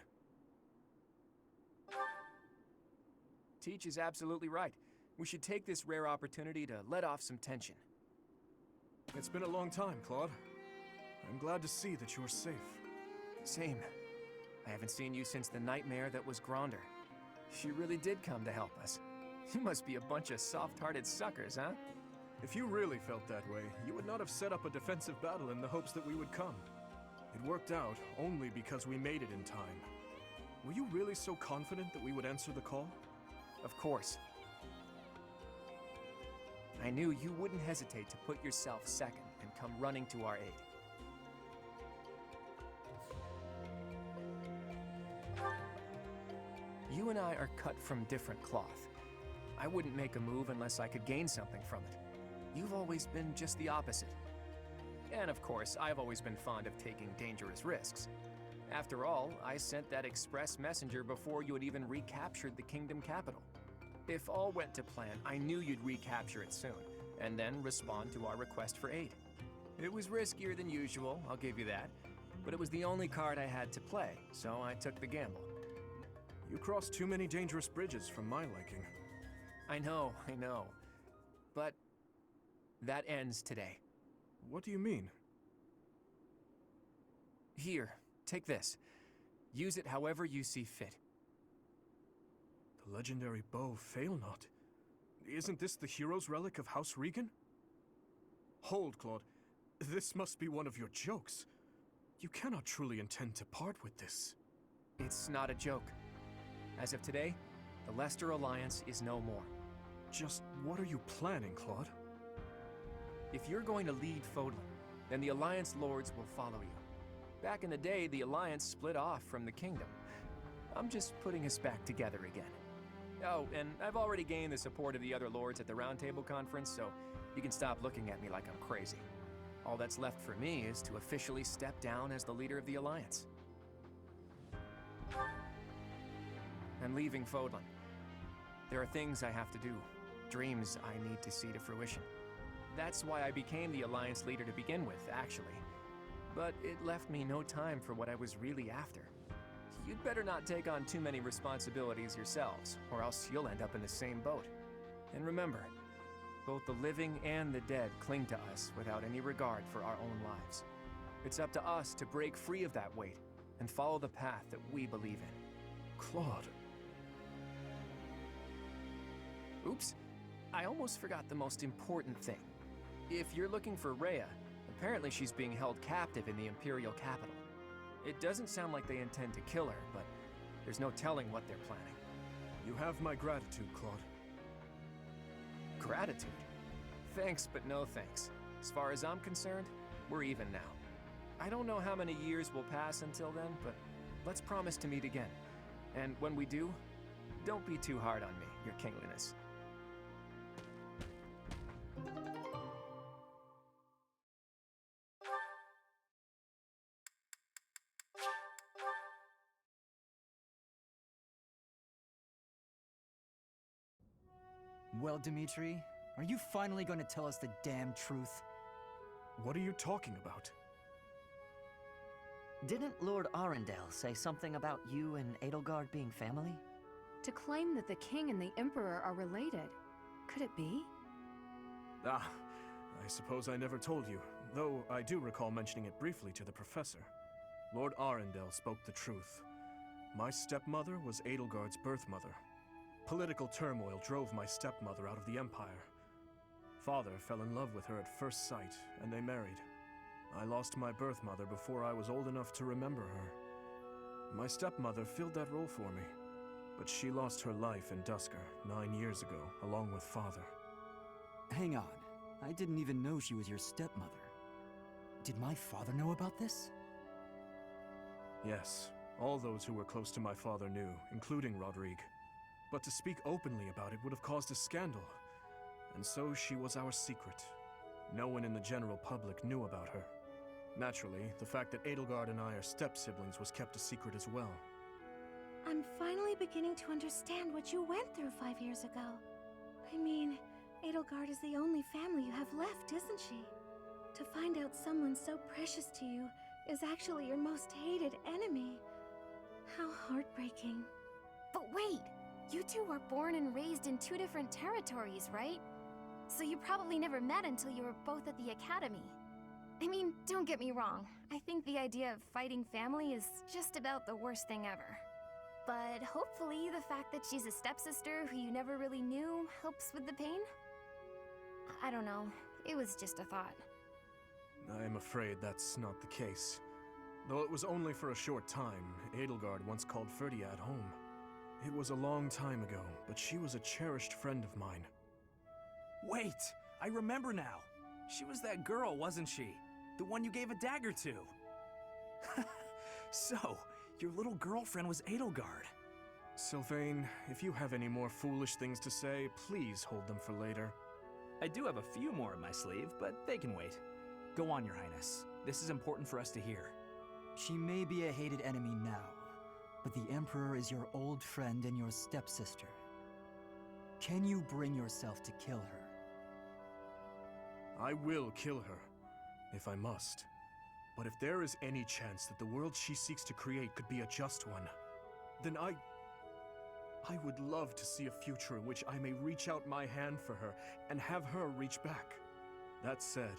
Teach is absolutely right. We should take this rare opportunity to let off some tension. It's been a long time, Claude. I'm glad to see that you're safe. Same. I haven't seen you since the nightmare that was Gronder. She really did come to help us. You must be a bunch of soft-hearted suckers, huh? If you really felt that way, you would not have set up a defensive battle in the hopes that we would come. It worked out only because we made it in time. Were you really so confident that we would answer the call? Of course. I knew you wouldn't hesitate to put yourself second and come running to our aid. You and I are cut from different cloth. I wouldn't make a move unless I could gain something from it. You've always been just the opposite. And of course, I've always been fond of taking dangerous risks. After all, I sent that express messenger before you had even recaptured the kingdom capital. If all went to plan, I knew you'd recapture it soon, and then respond to our request for aid. It was riskier than usual, I'll give you that, but it was the only card I had to play, so I took the gamble. You crossed too many dangerous bridges for my liking. I know. But that ends today. What do you mean? Here, take this. Use it however you see fit. The legendary bow Failnaught. Isn't this the hero's relic of House Regan? Hold, Claude. This must be one of your jokes. You cannot truly intend to part with this. It's not a joke. As of today, the Leicester Alliance is no more. Just what are you planning, Claude? If you're going to lead Fodlan, then the Alliance Lords will follow you. Back in the day, the Alliance split off from the Kingdom. I'm just putting us back together again. Oh, and I've already gained the support of the other Lords at the Roundtable Conference, so you can stop looking at me like I'm crazy. All that's left for me is to officially step down as the leader of the Alliance. I'm leaving Fodlan. There are things I have to do, dreams I need to see to fruition. That's why I became the Alliance leader to begin with, actually. But it left me no time for what I was really after. You'd better not take on too many responsibilities yourselves, or else you'll end up in the same boat. And remember, both the living and the dead cling to us without any regard for our own lives. It's up to us to break free of that weight and follow the path that we believe in. Claude. Oops, I almost forgot the most important thing. If you're looking for Rhea, apparently she's being held captive in the Imperial capital. It doesn't sound like they intend to kill her, but there's no telling what they're planning. You have my gratitude, Claude. Gratitude? Thanks, but no thanks. As far as I'm concerned, we're even now. I don't know how many years will pass until then, but let's promise to meet again. And when we do, don't be too hard on me, Your Kingliness. Well, Dimitri, are you finally going to tell us the damn truth? What are you talking about? Didn't Lord Arundel say something about you and Edelgard being family? To claim that the king and the emperor are related. Could it be? Ah, I suppose I never told you, though I do recall mentioning it briefly to the professor. Lord Arundel spoke the truth. My stepmother was Edelgard's birth mother. Political turmoil drove my stepmother out of the Empire. Father fell in love with her at first sight, and they married. I lost my birth mother before I was old enough to remember her. My stepmother filled that role for me, but she lost her life in Dusker 9 years ago, along with Father. Hang on. I didn't even know she was your stepmother. Did my father know about this? Yes, all those who were close to my father knew, including Rodrigue. But to speak openly about it would have caused a scandal. And so she was our secret. No one in the general public knew about her. Naturally, the fact that Edelgard and I are step-siblings was kept a secret as well. I'm finally beginning to understand what you went through 5 years ago. I mean, Edelgard is the only family you have left, isn't she? To find out someone so precious to you is actually your most hated enemy. How heartbreaking. But wait! You two were born and raised in 2 different territories, right? So you probably never met until you were both at the academy. I mean, don't get me wrong. I think the idea of fighting family is just about the worst thing ever. But hopefully the fact that she's a stepsister who you never really knew helps with the pain? I don't know. It was just a thought. I am afraid that's not the case. Though it was only for a short time, Edelgard once called Ferdiad home. It was a long time ago, but she was a cherished friend of mine. Wait! I remember now! She was that girl, wasn't she? The one you gave a dagger to. So, your little girlfriend was Edelgard. Sylvain, if you have any more foolish things to say, please hold them for later. I do have a few more in my sleeve, but they can wait. Go on, Your Highness. This is important for us to hear. She may be a hated enemy now, but the Emperor is your old friend and your stepsister. Can you bring yourself to kill her? I will kill her, if I must. But if there is any chance that the world she seeks to create could be a just one, then I would love to see a future in which I may reach out my hand for her and have her reach back. That said,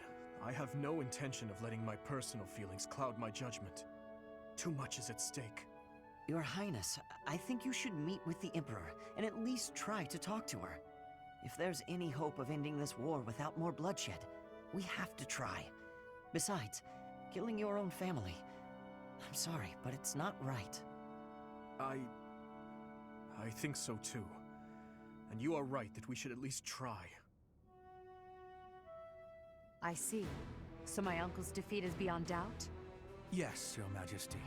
I have no intention of letting my personal feelings cloud my judgment. Too much is at stake. Your Highness, I think you should meet with the Emperor and at least try to talk to her. If there's any hope of ending this war without more bloodshed, we have to try. Besides, killing your own family, I'm sorry, but it's not right. I think so too. And you are right that we should at least try. I see. So my uncle's defeat is beyond doubt? Yes, Your Majesty.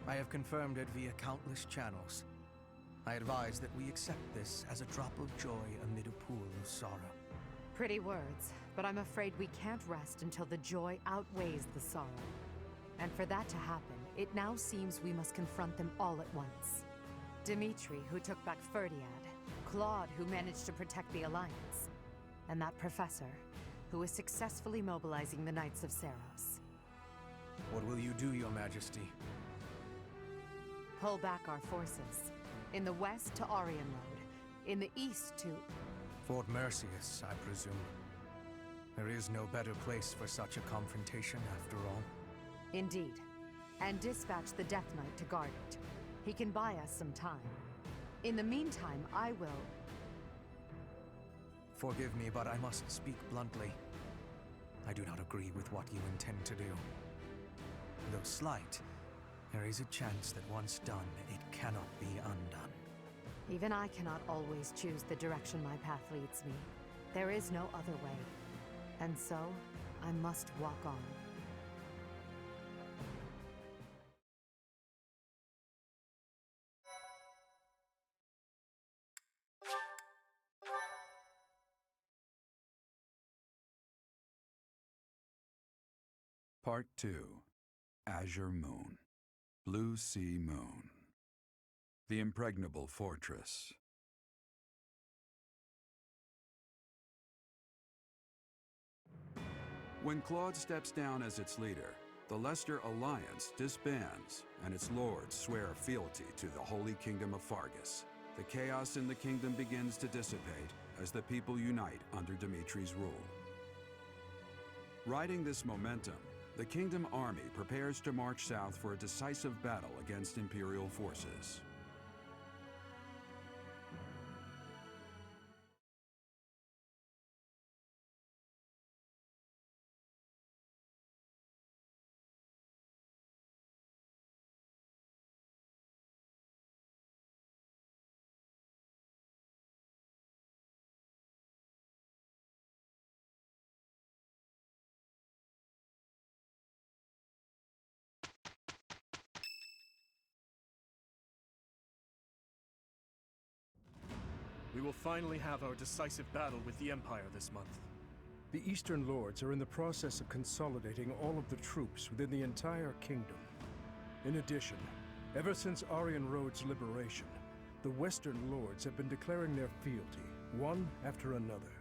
I have confirmed it via countless channels. I advise that we accept this as a drop of joy amid a pool of sorrow. Pretty words, but I'm afraid we can't rest until the joy outweighs the sorrow. And for that to happen, it now seems we must confront them all at once. Dimitri, who took back Ferdiad, Claude, who managed to protect the Alliance, and that professor, who is successfully mobilizing the Knights of Seiros. What will you do, Your Majesty? Pull back our forces. In the west to Arian Road, in the east to... Fort Mercius, I presume. There is no better place for such a confrontation, after all. Indeed. And dispatch the Death Knight to guard it. He can buy us some time. In the meantime, I will... Forgive me, but I must speak bluntly. I do not agree with what you intend to do. Though slight, there is a chance that once done, it cannot be undone. Even I cannot always choose the direction my path leads me. There is no other way. And so, I must walk on. Part 2. Azure Moon. Blue Sea Moon. The Impregnable Fortress. When Claude steps down as its leader, the Leicester Alliance disbands, and its lords swear fealty to the Holy Kingdom of Fargus. The chaos in the kingdom begins to dissipate as the people unite under Dimitri's rule. Riding this momentum, the Kingdom Army prepares to march south for a decisive battle against Imperial forces. We will finally have our decisive battle with the Empire this month. The Eastern Lords are in the process of consolidating all of the troops within the entire kingdom. In addition, ever since Aryan Road's liberation, the Western Lords have been declaring their fealty, one after another.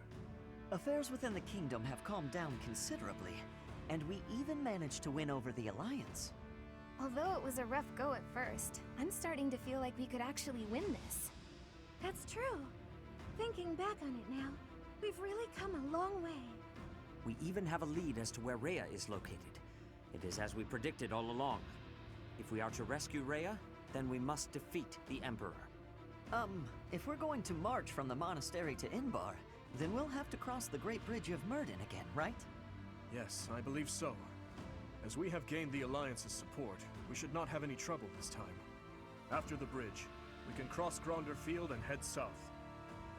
Affairs within the kingdom have calmed down considerably, and we even managed to win over the Alliance. Although it was a rough go at first, I'm starting to feel like we could actually win this. That's true. Thinking back on it now, we've really come a long way. We even have a lead as to where Rhea is located. It is as we predicted all along. If we are to rescue Rhea, then we must defeat the Emperor. If we're going to march from the monastery to Inbar, then we'll have to cross the Great Bridge of Myrden again, right? Yes, I believe so. As we have gained the Alliance's support, we should not have any trouble this time. After the bridge, we can cross Gronder Field and head south.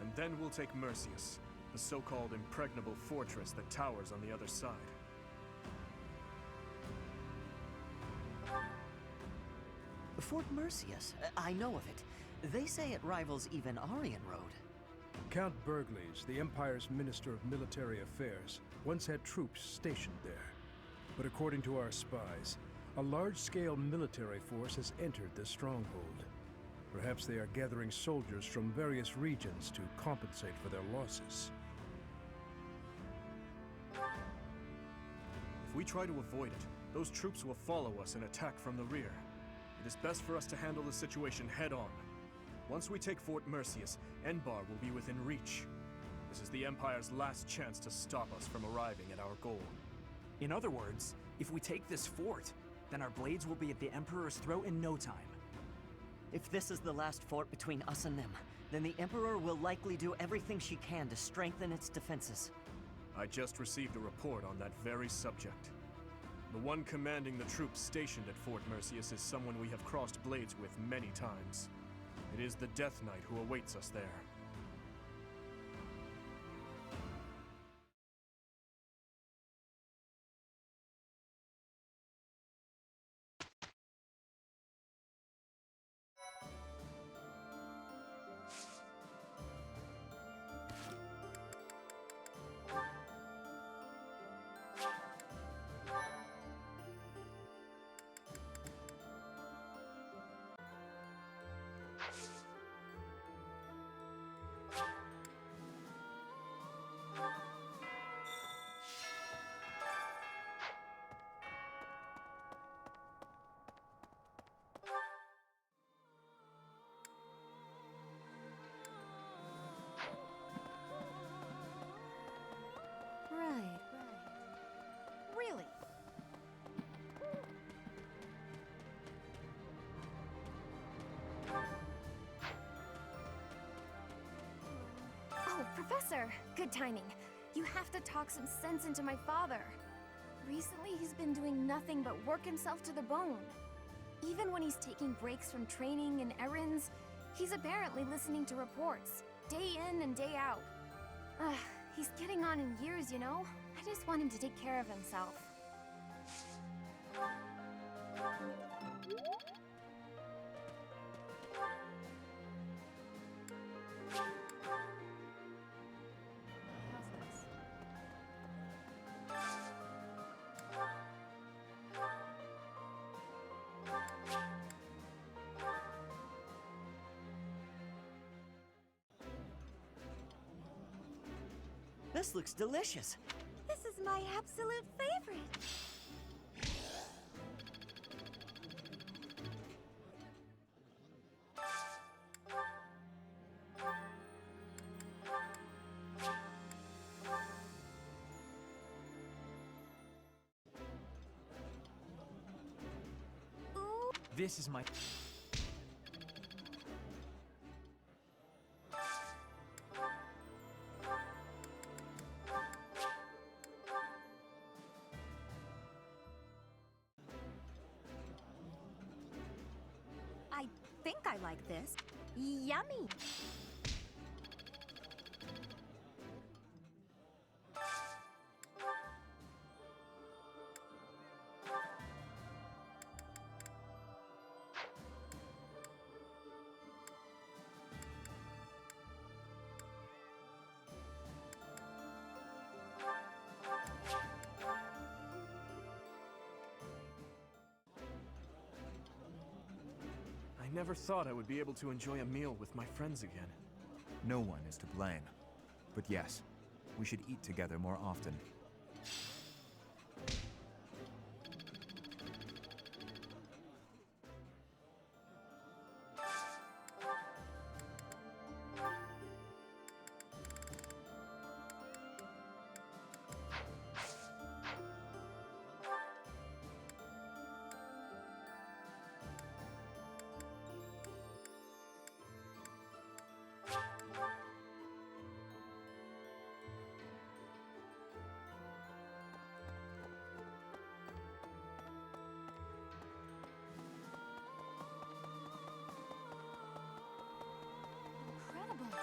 And then we'll take Mercius, the so-called Impregnable fortress that towers on the other side. Fort Mercius, I know of it. They say it rivals even Aryan Road. Count Burgleys, the Empire's Minister of Military Affairs, once had troops stationed there. But according to our spies, a large-scale military force has entered the stronghold. Perhaps they are gathering soldiers from various regions to compensate for their losses. If we try to avoid it, those troops will follow us and attack from the rear. It is best for us to handle the situation head-on. Once we take Fort Mercius, Enbar will be within reach. This is the Empire's last chance to stop us from arriving at our goal. In other words, if we take this fort, then our blades will be at the Emperor's throat in no time. If this is the last fort between us and them, then the Emperor will likely do everything she can to strengthen its defenses. I just received a report on that very subject. The one commanding the troops stationed at Fort Mercius is someone we have crossed blades with many times. It is the Death Knight who awaits us there. Right. Really? Oh, Professor! Good timing. You have to talk some sense into my father. Recently, he's been doing nothing but work himself to the bone. Even when he's taking breaks from training and errands, he's apparently listening to reports, day in and day out. He's getting on in years, you know? I just want him to take care of himself. This looks delicious. This is my my absolute favorite. This is my... I think I like this. Yummy! I never thought I would be able to enjoy a meal with my friends again. No one is to blame. But yes, we should eat together more often.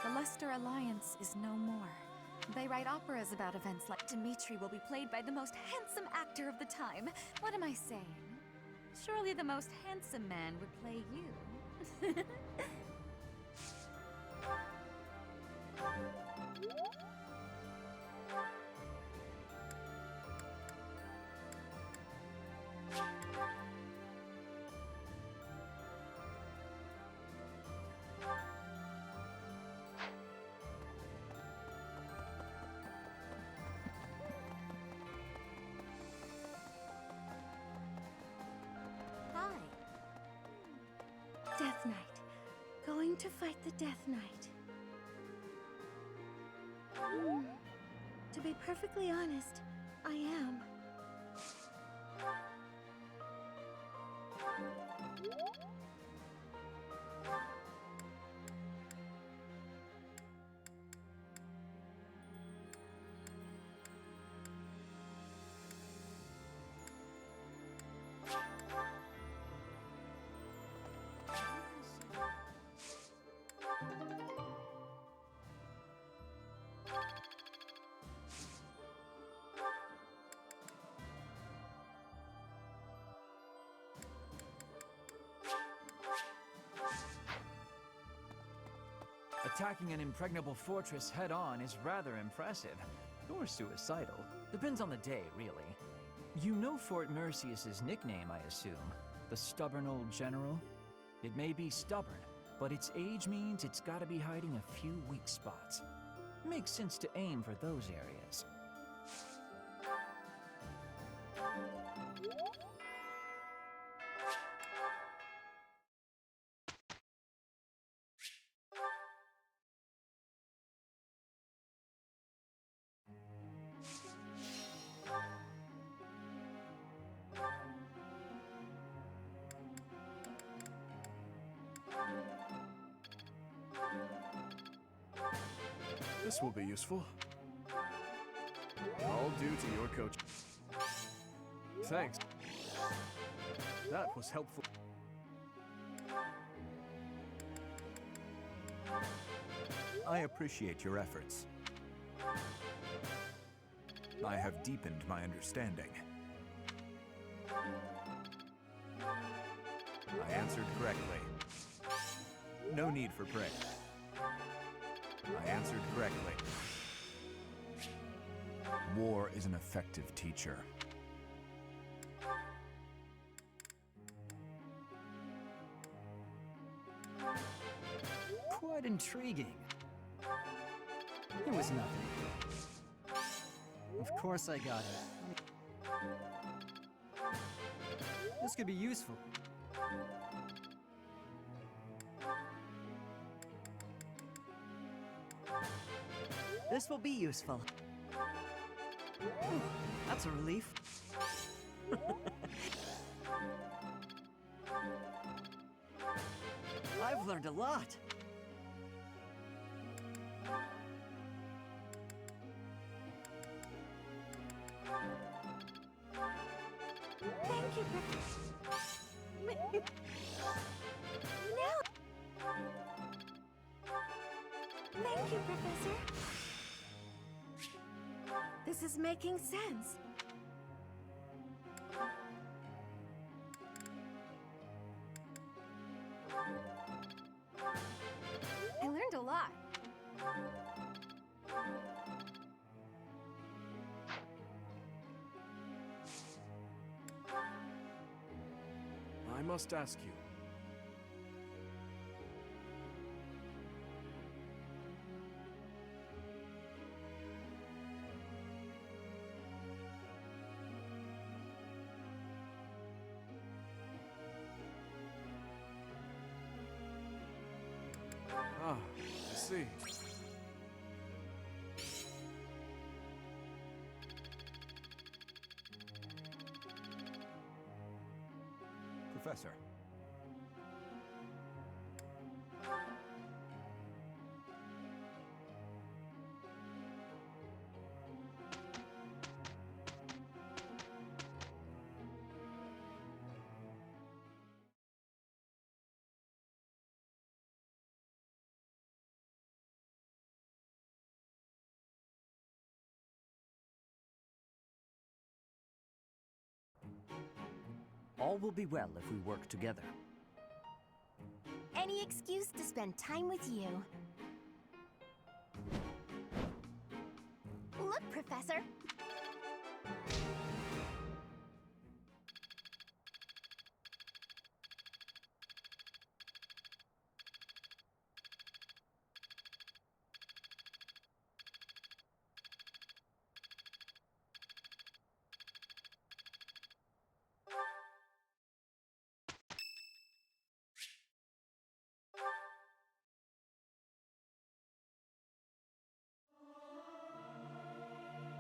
The Luster Alliance is no more. They write operas about events like Dimitri will be played by the most handsome actor of the time. What am I saying? Surely the most handsome man would play you. Death Knight. Going to fight the Death Knight. To be perfectly honest, I am. Attacking an impregnable fortress head-on is rather impressive. Or suicidal. Depends on the day, really. You know Fort Mercius's nickname, I assume. The stubborn old general? It may be stubborn, but its age means it's gotta be hiding a few weak spots. Makes sense to aim for those areas. This will be useful. All due to your coach. Thanks. That was helpful. I appreciate your efforts. I have deepened my understanding. I answered correctly. No need for praise. I answered correctly. War is an effective teacher. Quite intriguing. It was nothing. Of course I got it. This could be useful. This will be useful. That's a relief. I've learned a lot. Thank you, Professor. No! Thank you, Professor. This is making sense. I learned a lot. I must ask you. Ah, I see. Professor. All will be well if we work together. Any excuse to spend time with you. Look, Professor.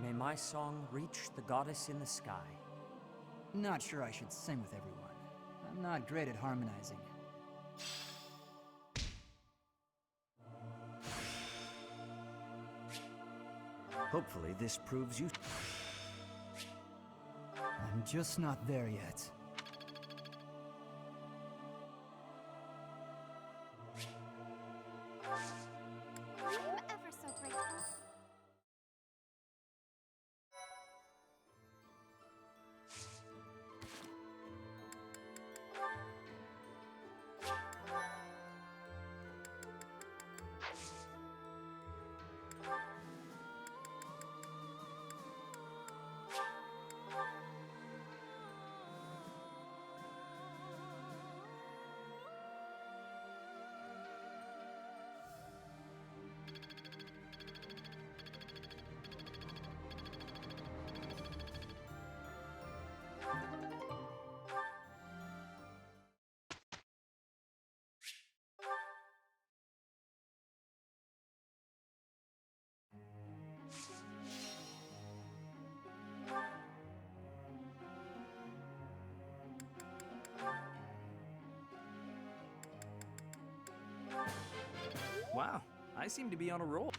May my song reach the goddess in the sky. Not sure I should sing with everyone. I'm not great at harmonizing. Hopefully this proves you. I'm just not there yet. I'm ever so grateful. Wow, I seem to be on a roll.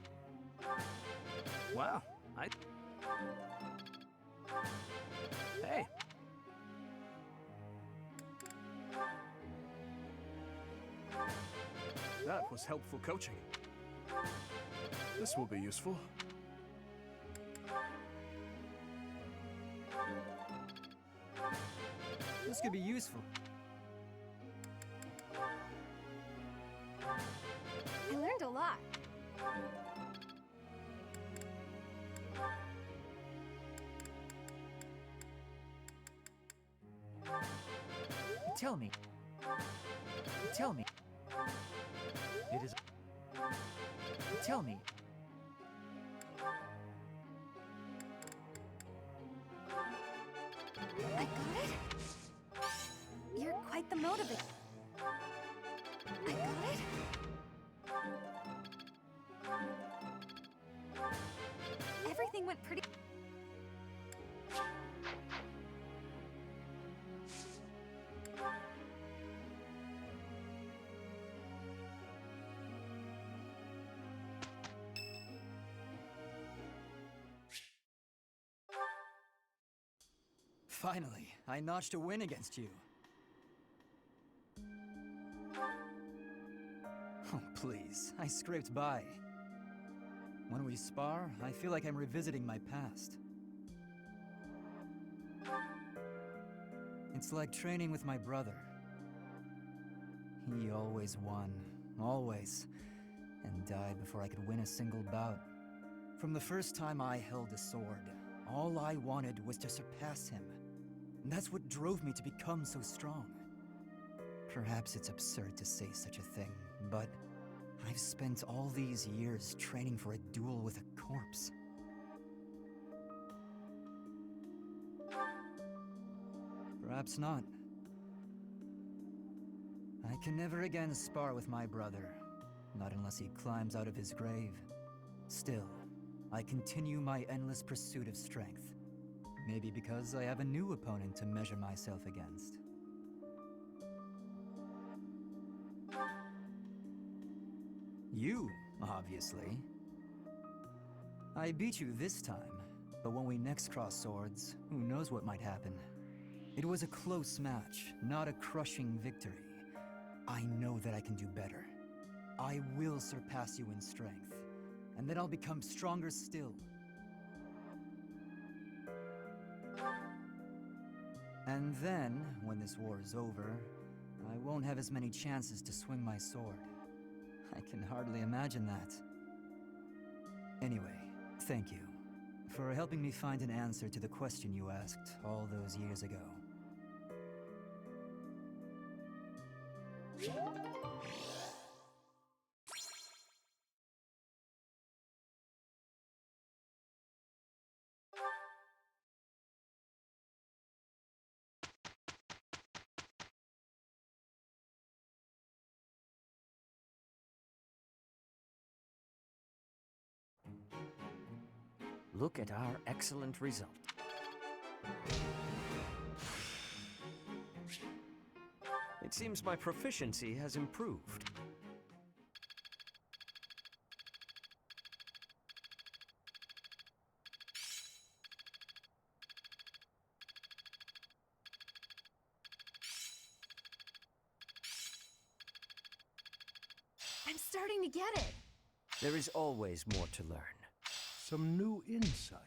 Wow, Hey. That was helpful coaching. This will be useful. This could be useful. I learned a lot. Tell me. Tell me. It is. Tell me. motivate. I got it? Everything went pretty. Finally, I notched a win against you. Oh, please, I scraped by. When we spar, I feel like I'm revisiting my past. It's like training with my brother. He always won, always, and died before I could win a single bout. From the first time I held a sword, all I wanted was to surpass him. And that's what drove me to become so strong. Perhaps it's absurd to say such a thing, but I've spent all these years training for a duel with a corpse. Perhaps not. I can never again spar with my brother, not unless he climbs out of his grave. Still, I continue my endless pursuit of strength. Maybe because I have a new opponent to measure myself against. You, obviously. I beat you this time, but when we next cross swords, who knows what might happen. It was a close match, not a crushing victory. I know that I can do better. I will surpass you in strength, and then I'll become stronger still. And then, when this war is over, I won't have as many chances to swing my sword. I can hardly imagine that. Anyway, thank you for helping me find an answer to the question you asked all those years ago. Look at our excellent result. It seems my proficiency has improved. I'm starting to get it. There is always more to learn. Some new insight.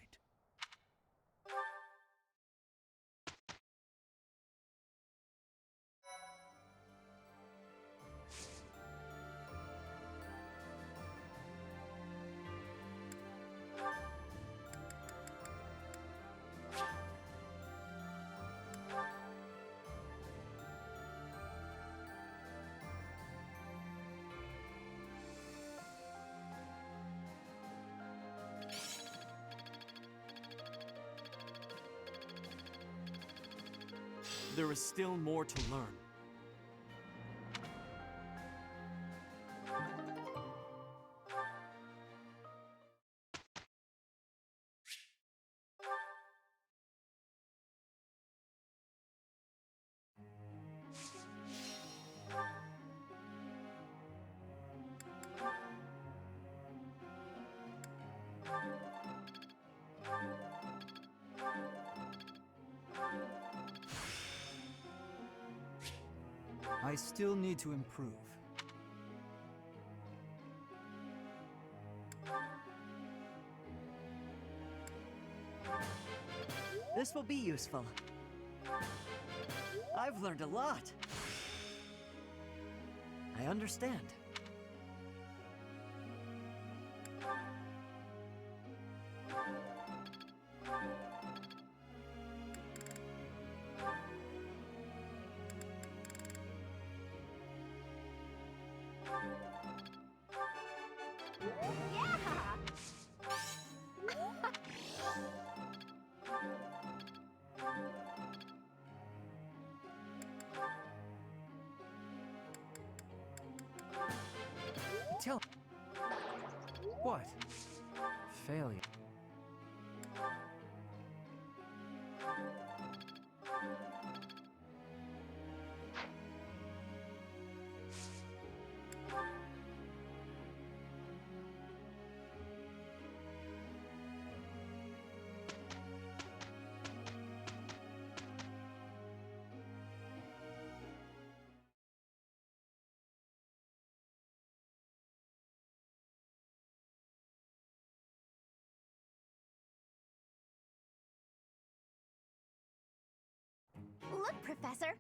There is still more to learn. I still need to improve. This will be useful. I've learned a lot. I understand. Tell what? Failure. Look, Professor!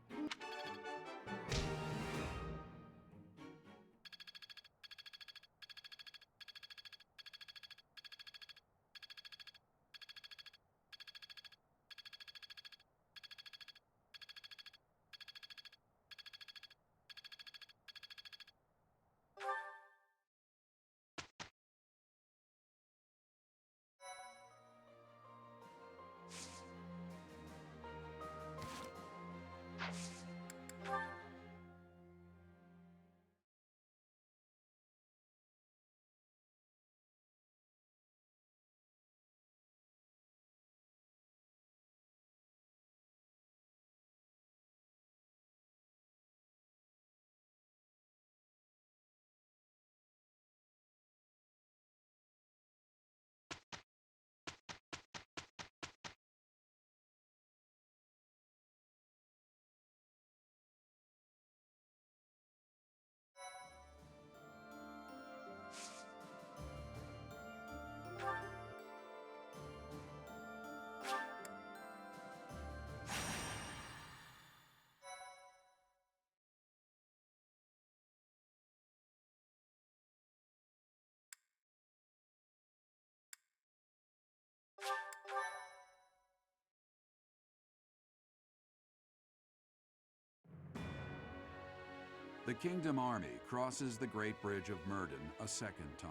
The Kingdom Army crosses the Great Bridge of Myrden a second time,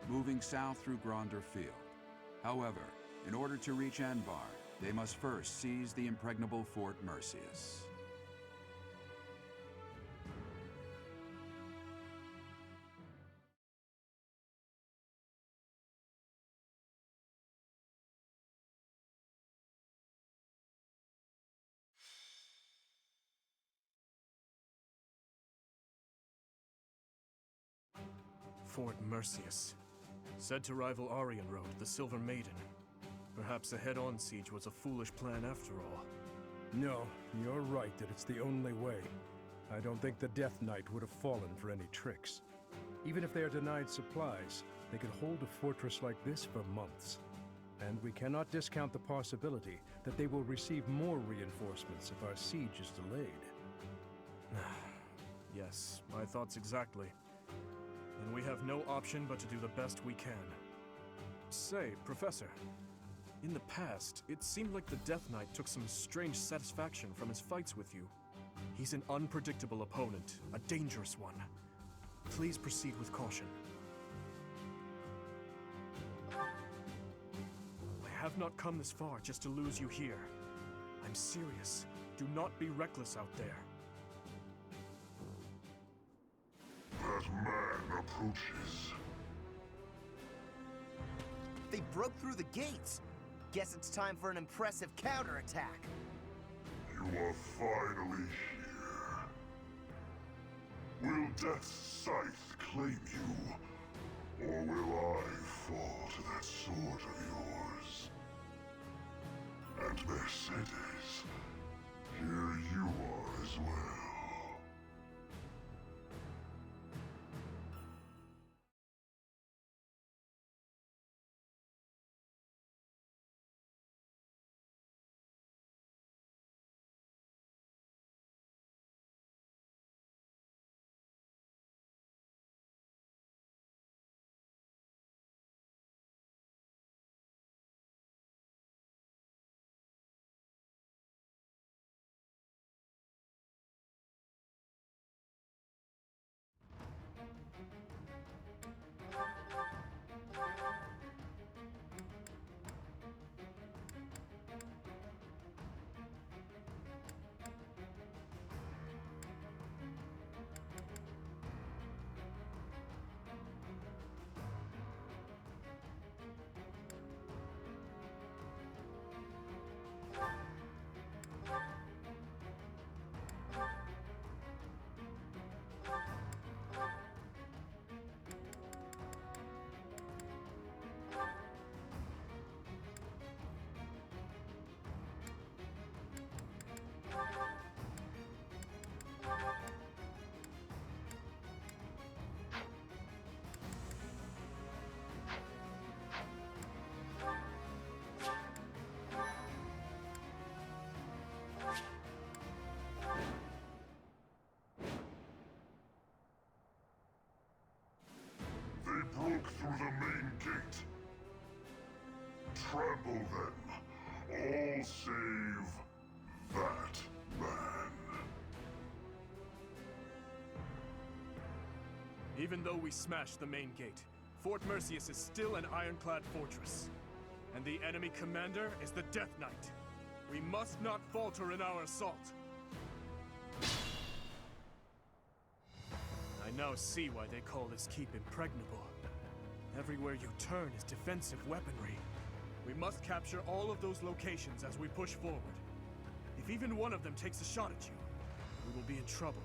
moving south through Gronder Field. However, in order to reach Enbar, they must first seize the impregnable Fort Mercius. Fort Mercius. Said to rival Arianrode, the Silver Maiden. Perhaps a head-on siege was a foolish plan after all. No, you're right that it's the only way. I don't think the Death Knight would have fallen for any tricks. Even if they are denied supplies, they could hold a fortress like this for months. And we cannot discount the possibility that they will receive more reinforcements if our siege is delayed. Yes, my thoughts exactly. And we have no option but to do the best we can. Say, Professor, in the past, it seemed like the Death Knight took some strange satisfaction from his fights with you. He's an unpredictable opponent, a dangerous one. Please proceed with caution. I have not come this far just to lose you here. I'm serious. Do not be reckless out there. That man approaches. They broke through the gates. Guess it's time for an impressive counterattack. You are finally here. Will Death's scythe claim you? Or will I fall to that sword of yours? And Mercedes, here you are as well. trample them. All save that man. Even though we smashed the main gate, Fort Mercius is still an ironclad fortress. And the enemy commander is the Death Knight. We must not falter in our assault. I now see why they call this keep impregnable. Everywhere you turn is defensive weaponry. We must capture all of those locations as we push forward. If even one of them takes a shot at you, we will be in trouble.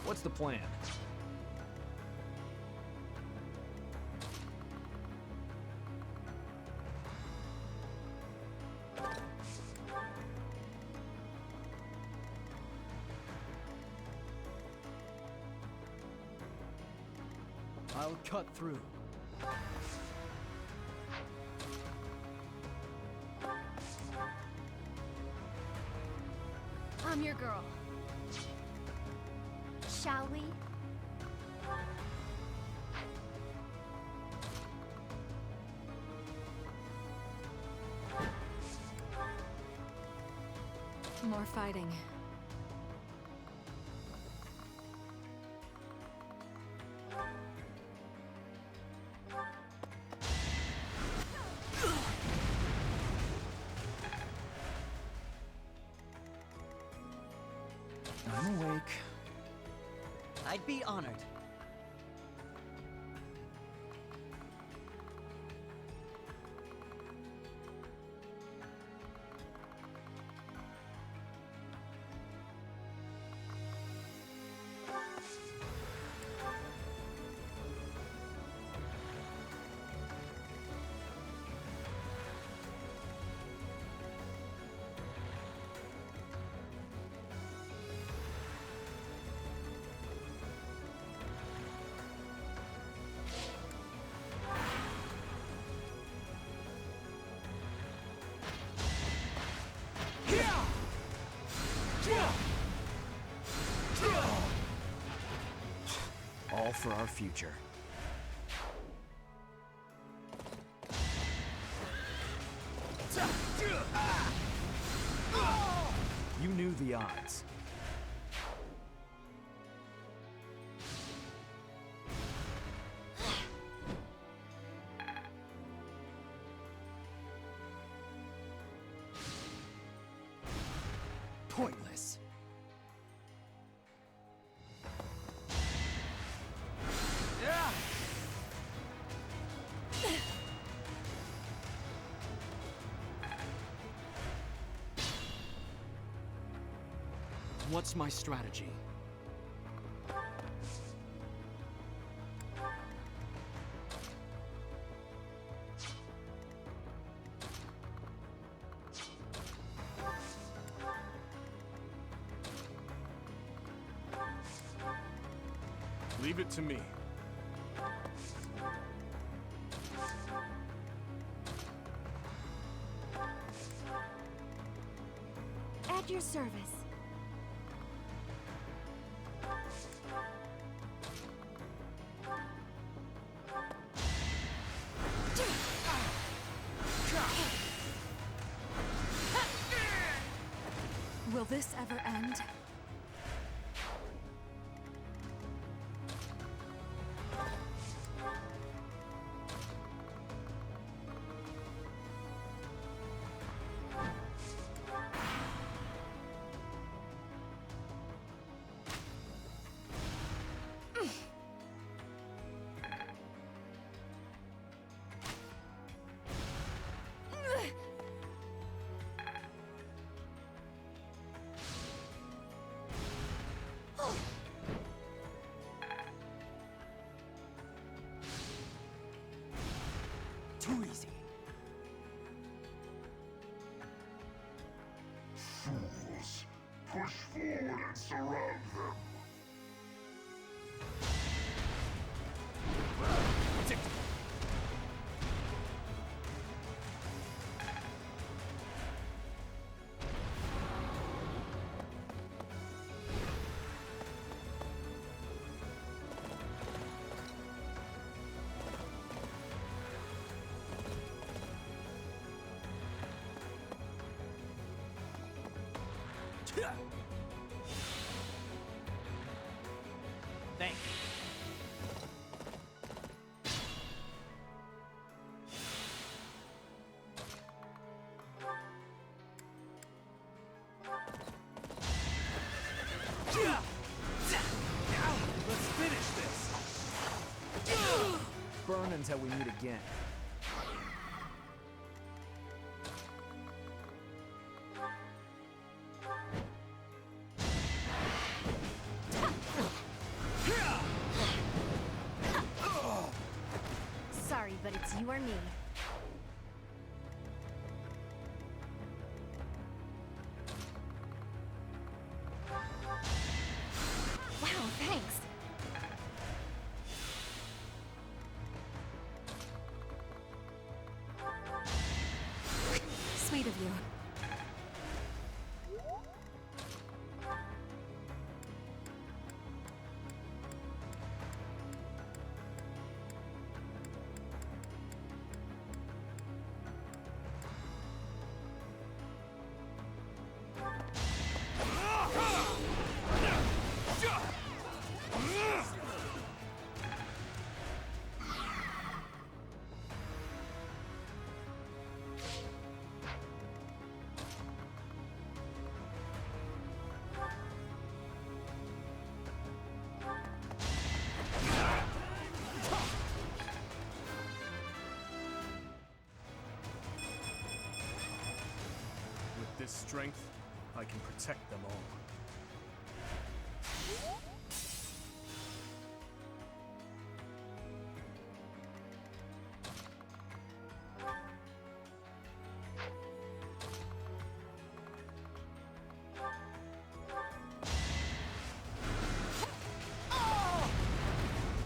What's the plan? I'll cut through. I'm your girl. Shall we? More fighting. I'm awake. I'd be honored. All for our future. You knew the odds. Pointless. What's my strategy? Leave it to me. At your service. Will this ever end? Too easy. Fools! Push forward and surround them! depends how we meet again. Sorry, but it's you or me. Wow, thanks. Sweet of you. With this strength, I can protect them all.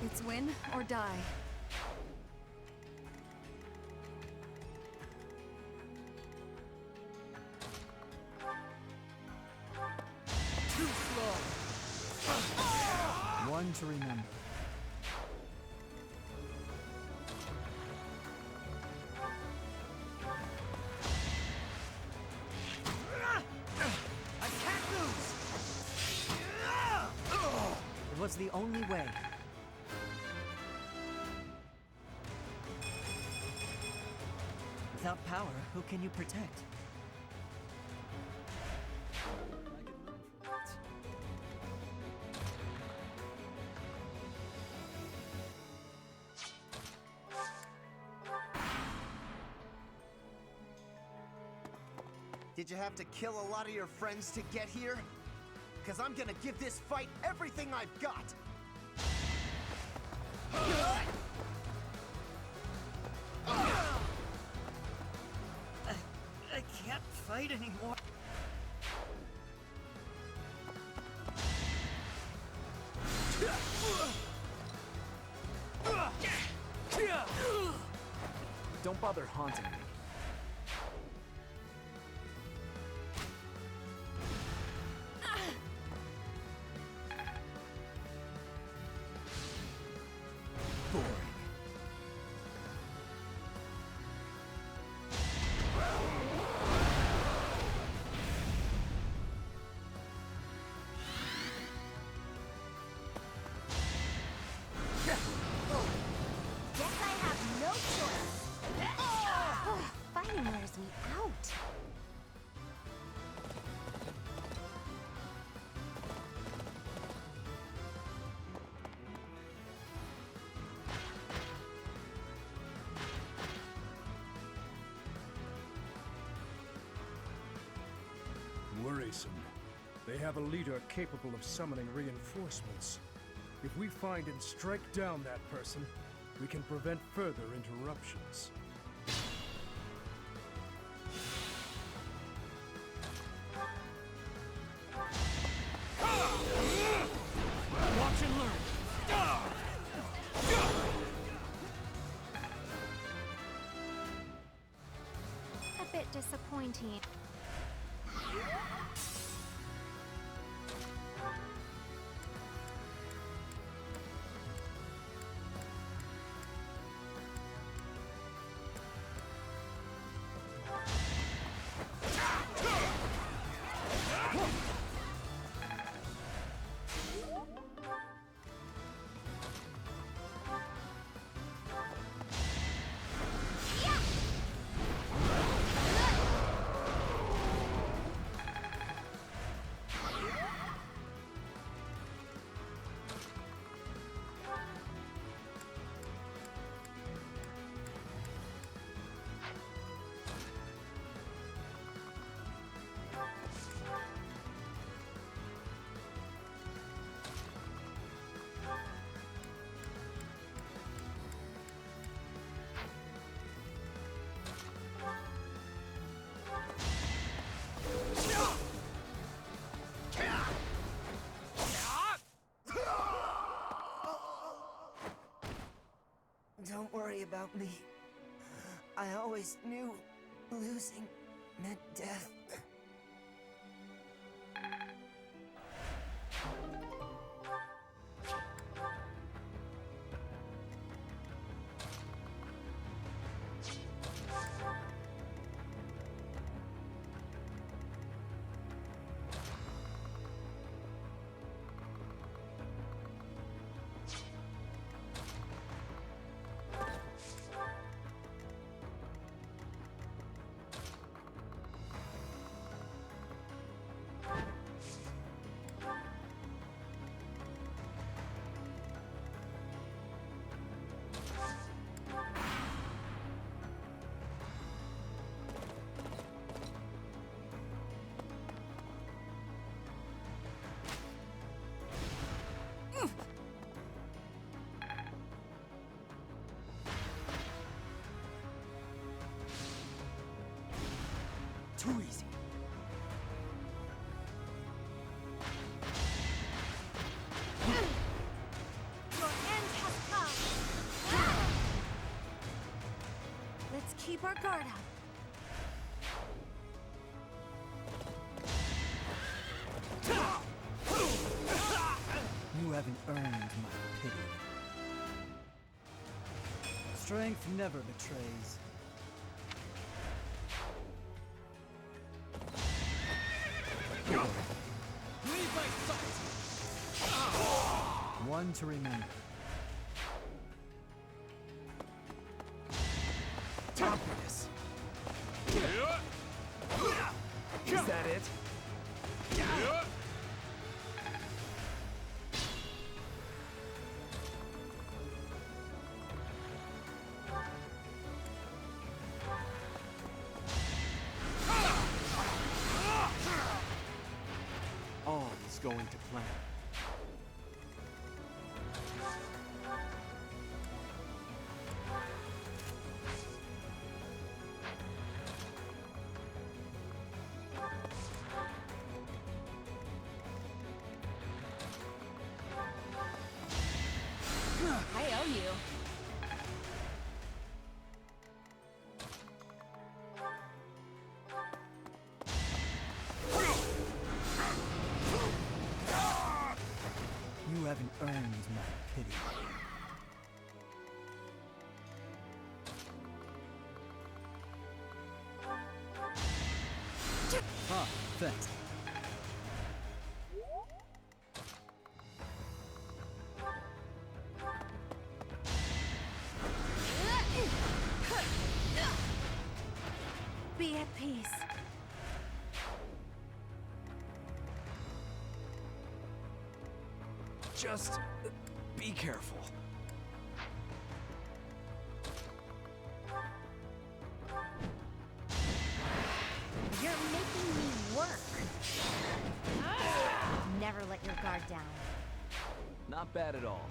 It's win or die. Too slow. One to remember. I can't lose! It was the only way. Without power, who can you protect? Did you have to kill a lot of your friends to get here? Because I'm gonna give this fight everything I've got! I can't fight anymore. Don't bother haunting me. Boring. Guess I have no choice. Fighting wears me out. Worrisome. They have a leader capable of summoning reinforcements. If we find and strike down that person, we can prevent further interruptions. Watch and learn! A bit disappointing. worry about me. I always knew losing meant death. Too easy. Your end has come. Let's keep our guard up. You haven't earned my pity. Strength never betrays. One to remember. Top for this. Is that it? All is going to plan. I owe you. You haven't earned my pity. Ah, thanks. Be at peace. Just be careful. You're making me work. Never let your guard down. Not bad at all.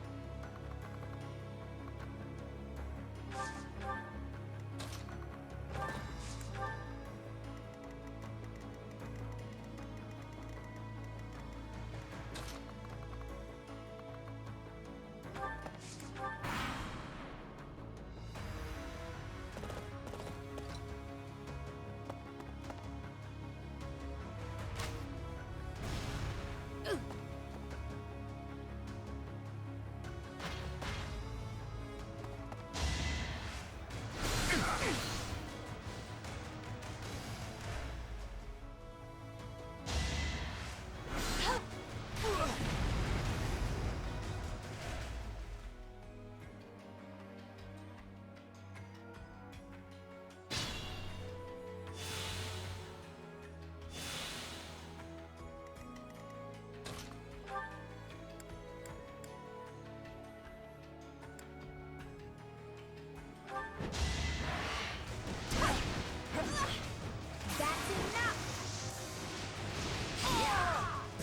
That's enough!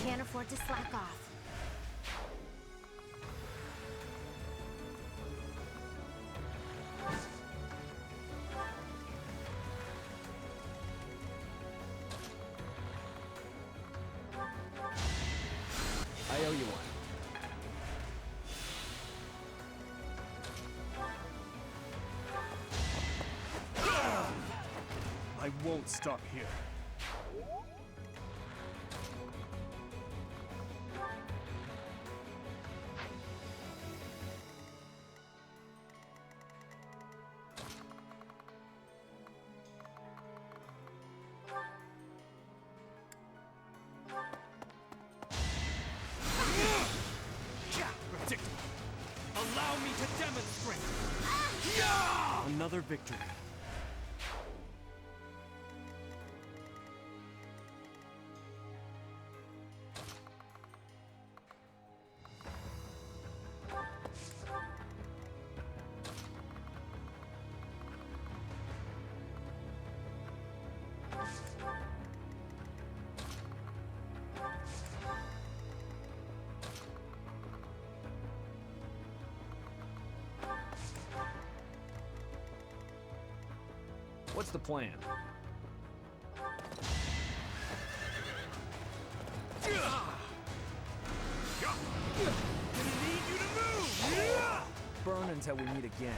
Can't afford to slack off. I owe you one. won't stop here. Predictable. Allow me to demonstrate. Another victory. What's the plan? Burn until we meet again.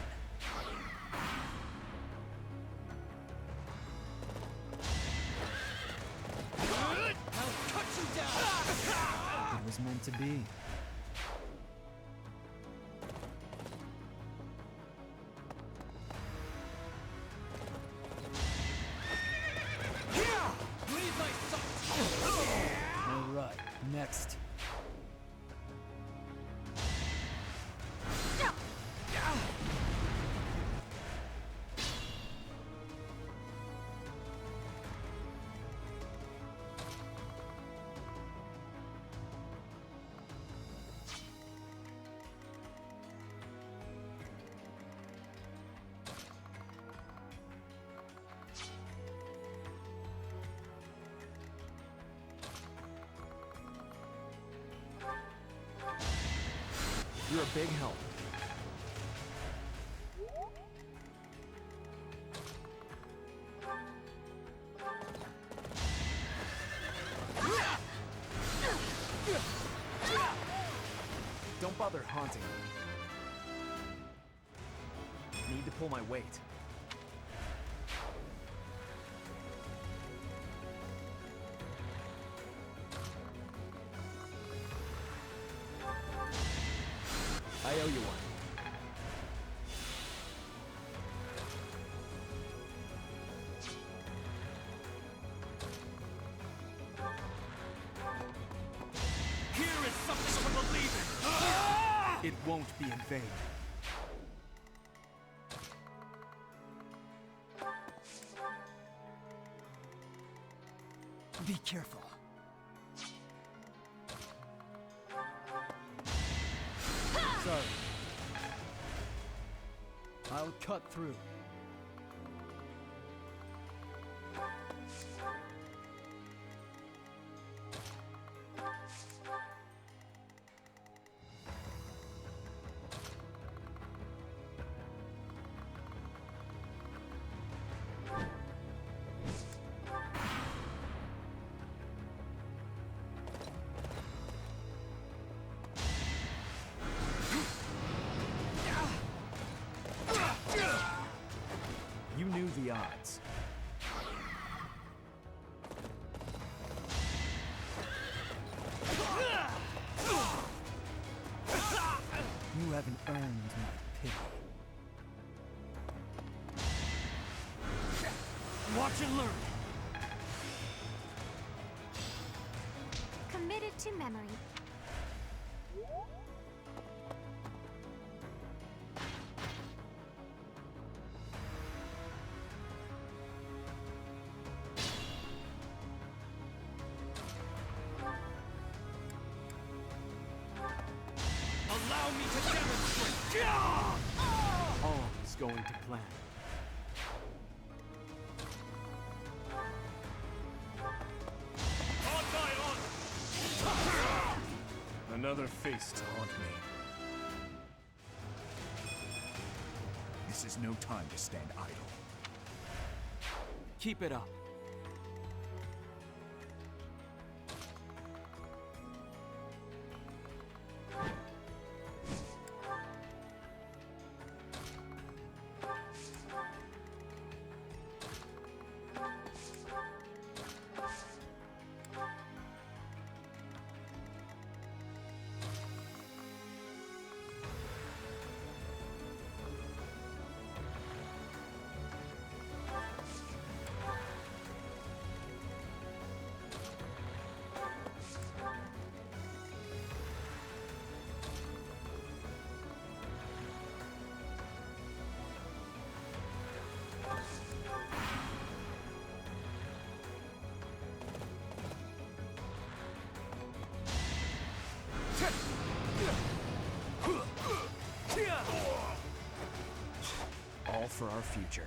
I'll cut you down! It was meant to be. Leave my sight! All right, next. You're a big help. Don't bother haunting me. Need to pull my weight. I owe you one. Here is something to believe in! It won't be in vain. Be careful. Sorry. I'll cut through. You knew the odds. You haven't earned my pity. Watch and learn! Committed to memory. Allow me to demonstrate! All is going to plan. On my honor! Another face to haunt me. This is no time to stand idle. Keep it up. for our future.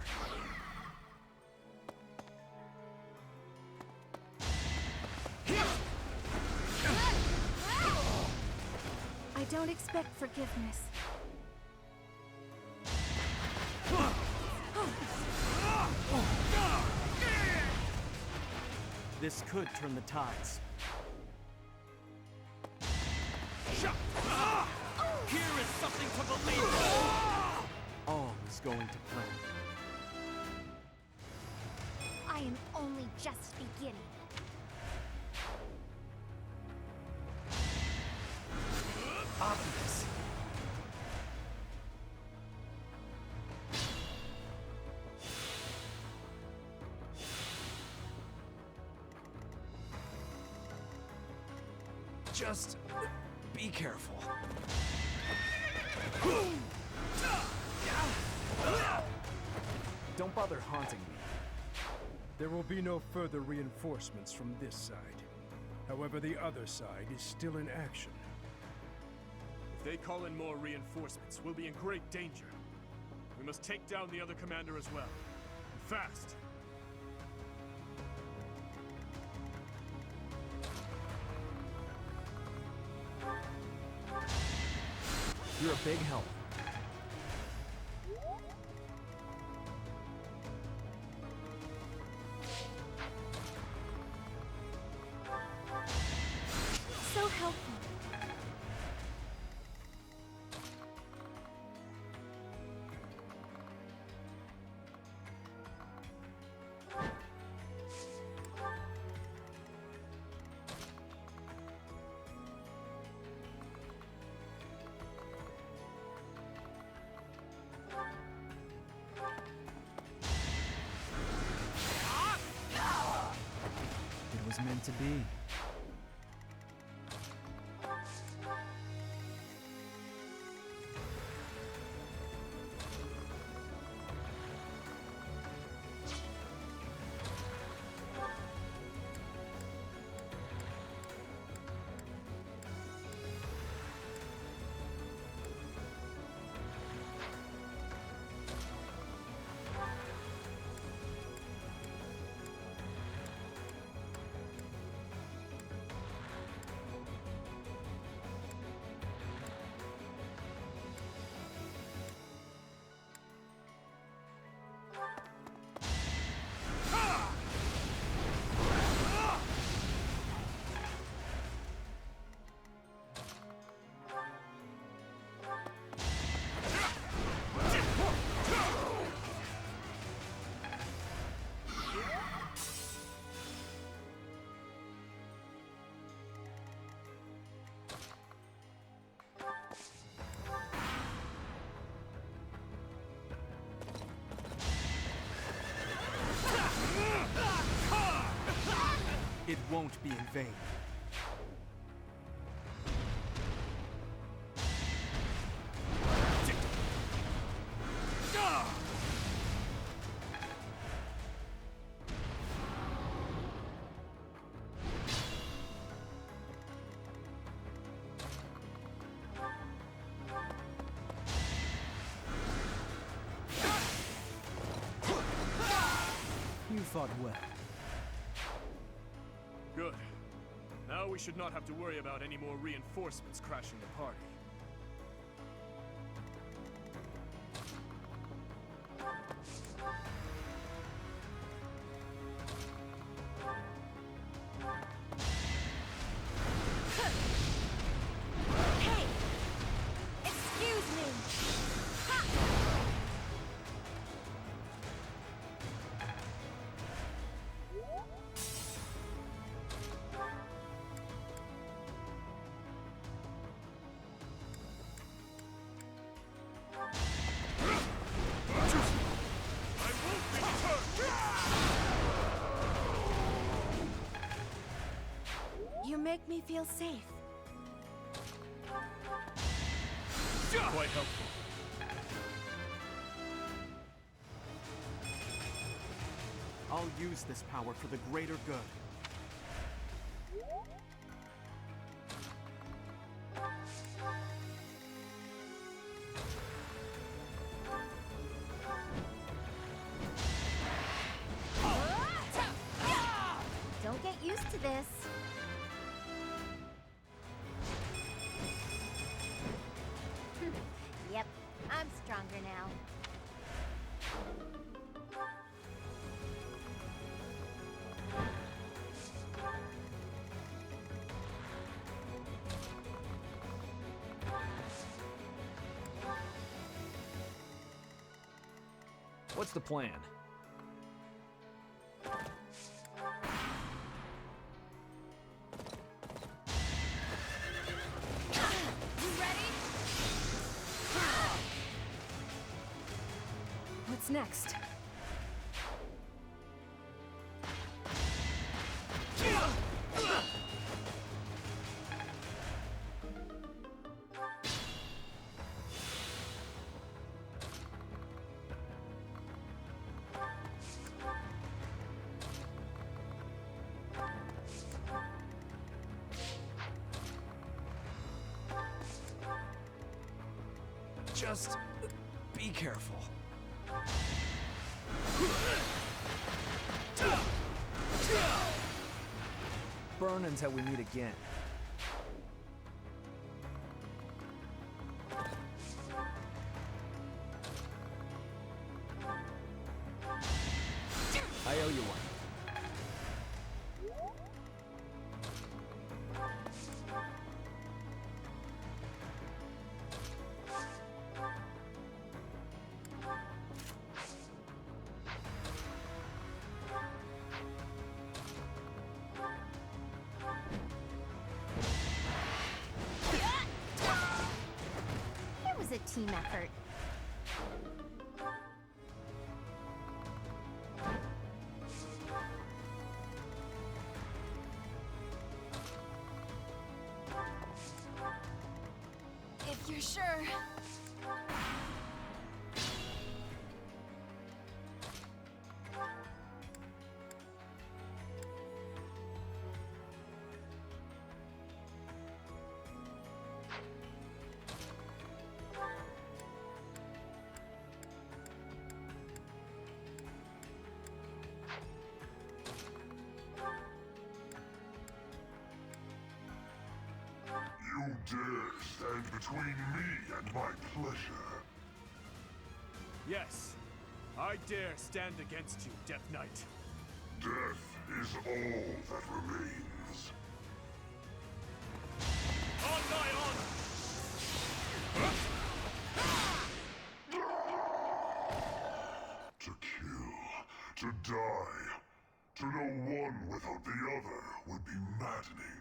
I don't expect forgiveness. This could turn the tides. Here is something to believe in! All is going to plan. I am only just beginning. Obvious. Just be careful. Don't bother haunting me. There will be no further reinforcements from this side. However, the other side is still in action. If they call in more reinforcements, we'll be in great danger. We must take down the other commander as well. And fast! You're a big help. So helpful. It was meant to be. It won't be in vain. You fought well. Good. Now we should not have to worry about any more reinforcements crashing the party. Hey! Excuse me! Ha! You make me feel safe. Quite helpful. I'll use this power for the greater good. to this. Yep, I'm stronger now. What's the plan? What's next? Just be careful. Burn until we meet again. I owe you one. It was a team effort. If you're sure. You dare stand between me and my pleasure. Yes, I dare stand against you, Death Knight. Death is all that remains. On my honor! To kill, to die, to know one without the other would be maddening.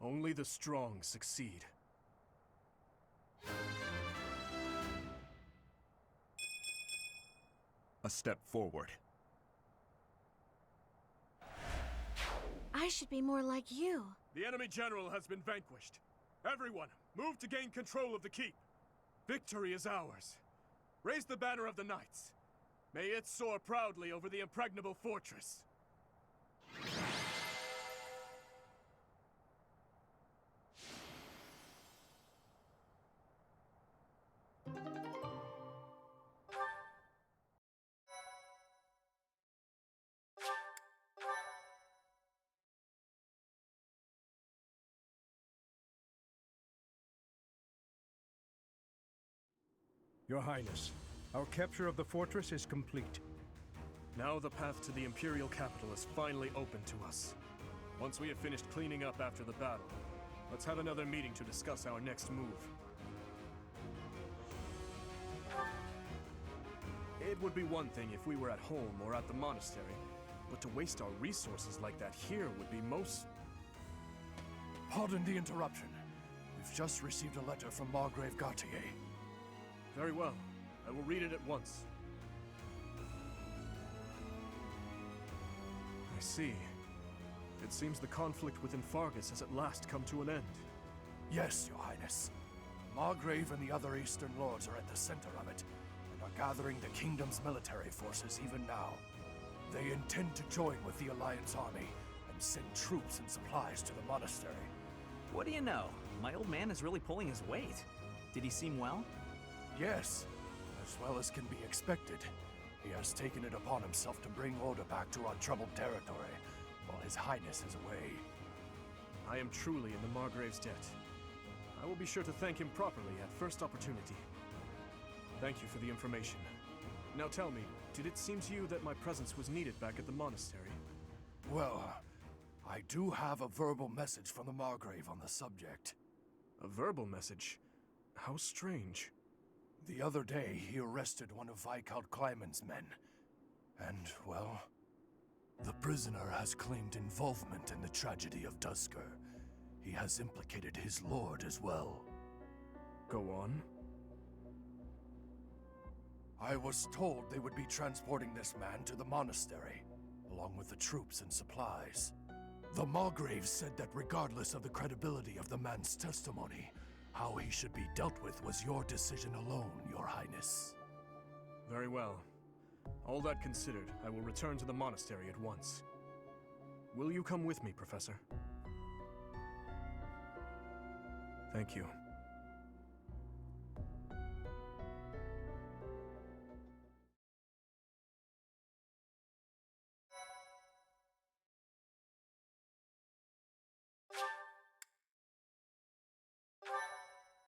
Only the strong succeed. A step forward. I should be more like you. The enemy general has been vanquished. Everyone, move to gain control of the keep. Victory is ours. Raise the banner of the knights. May it soar proudly over the Impregnable fortress. Your Highness, our capture of the fortress is complete. Now the path to the Imperial capital is finally open to us. Once we have finished cleaning up after the battle, let's have another meeting to discuss our next move. It would be one thing if we were at home or at the monastery, but to waste our resources like that here would be most... Pardon the interruption. We've just received a letter from Margrave Gautier. Very well. I will read it at once. I see. It seems the conflict within Fargus has at last come to an end. Yes, Your Highness. Margrave and the other Eastern Lords are at the center of it, and are gathering the Kingdom's military forces even now. They intend to join with the Alliance army, and send troops and supplies to the monastery. What do you know? My old man is really pulling his weight. Did he seem well? Yes, as well as can be expected. He has taken it upon himself to bring order back to our troubled territory, while His Highness is away. I am truly in the Margrave's debt. I will be sure to thank him properly at first opportunity. Thank you for the information. Now tell me, did it seem to you that my presence was needed back at the monastery? Well, I do have a verbal message from the Margrave on the subject. A verbal message? How strange. The other day, he arrested one of Viscount Kleiman's men. And, well, the prisoner has claimed involvement in the tragedy of Dusker. He has implicated his lord as well. Go on. I was told they would be transporting this man to the monastery, along with the troops and supplies. The Margrave said that regardless of the credibility of the man's testimony, how he should be dealt with was your decision alone, Your Highness. Very well. All that considered, I will return to the monastery at once. Will you come with me, Professor? Thank you.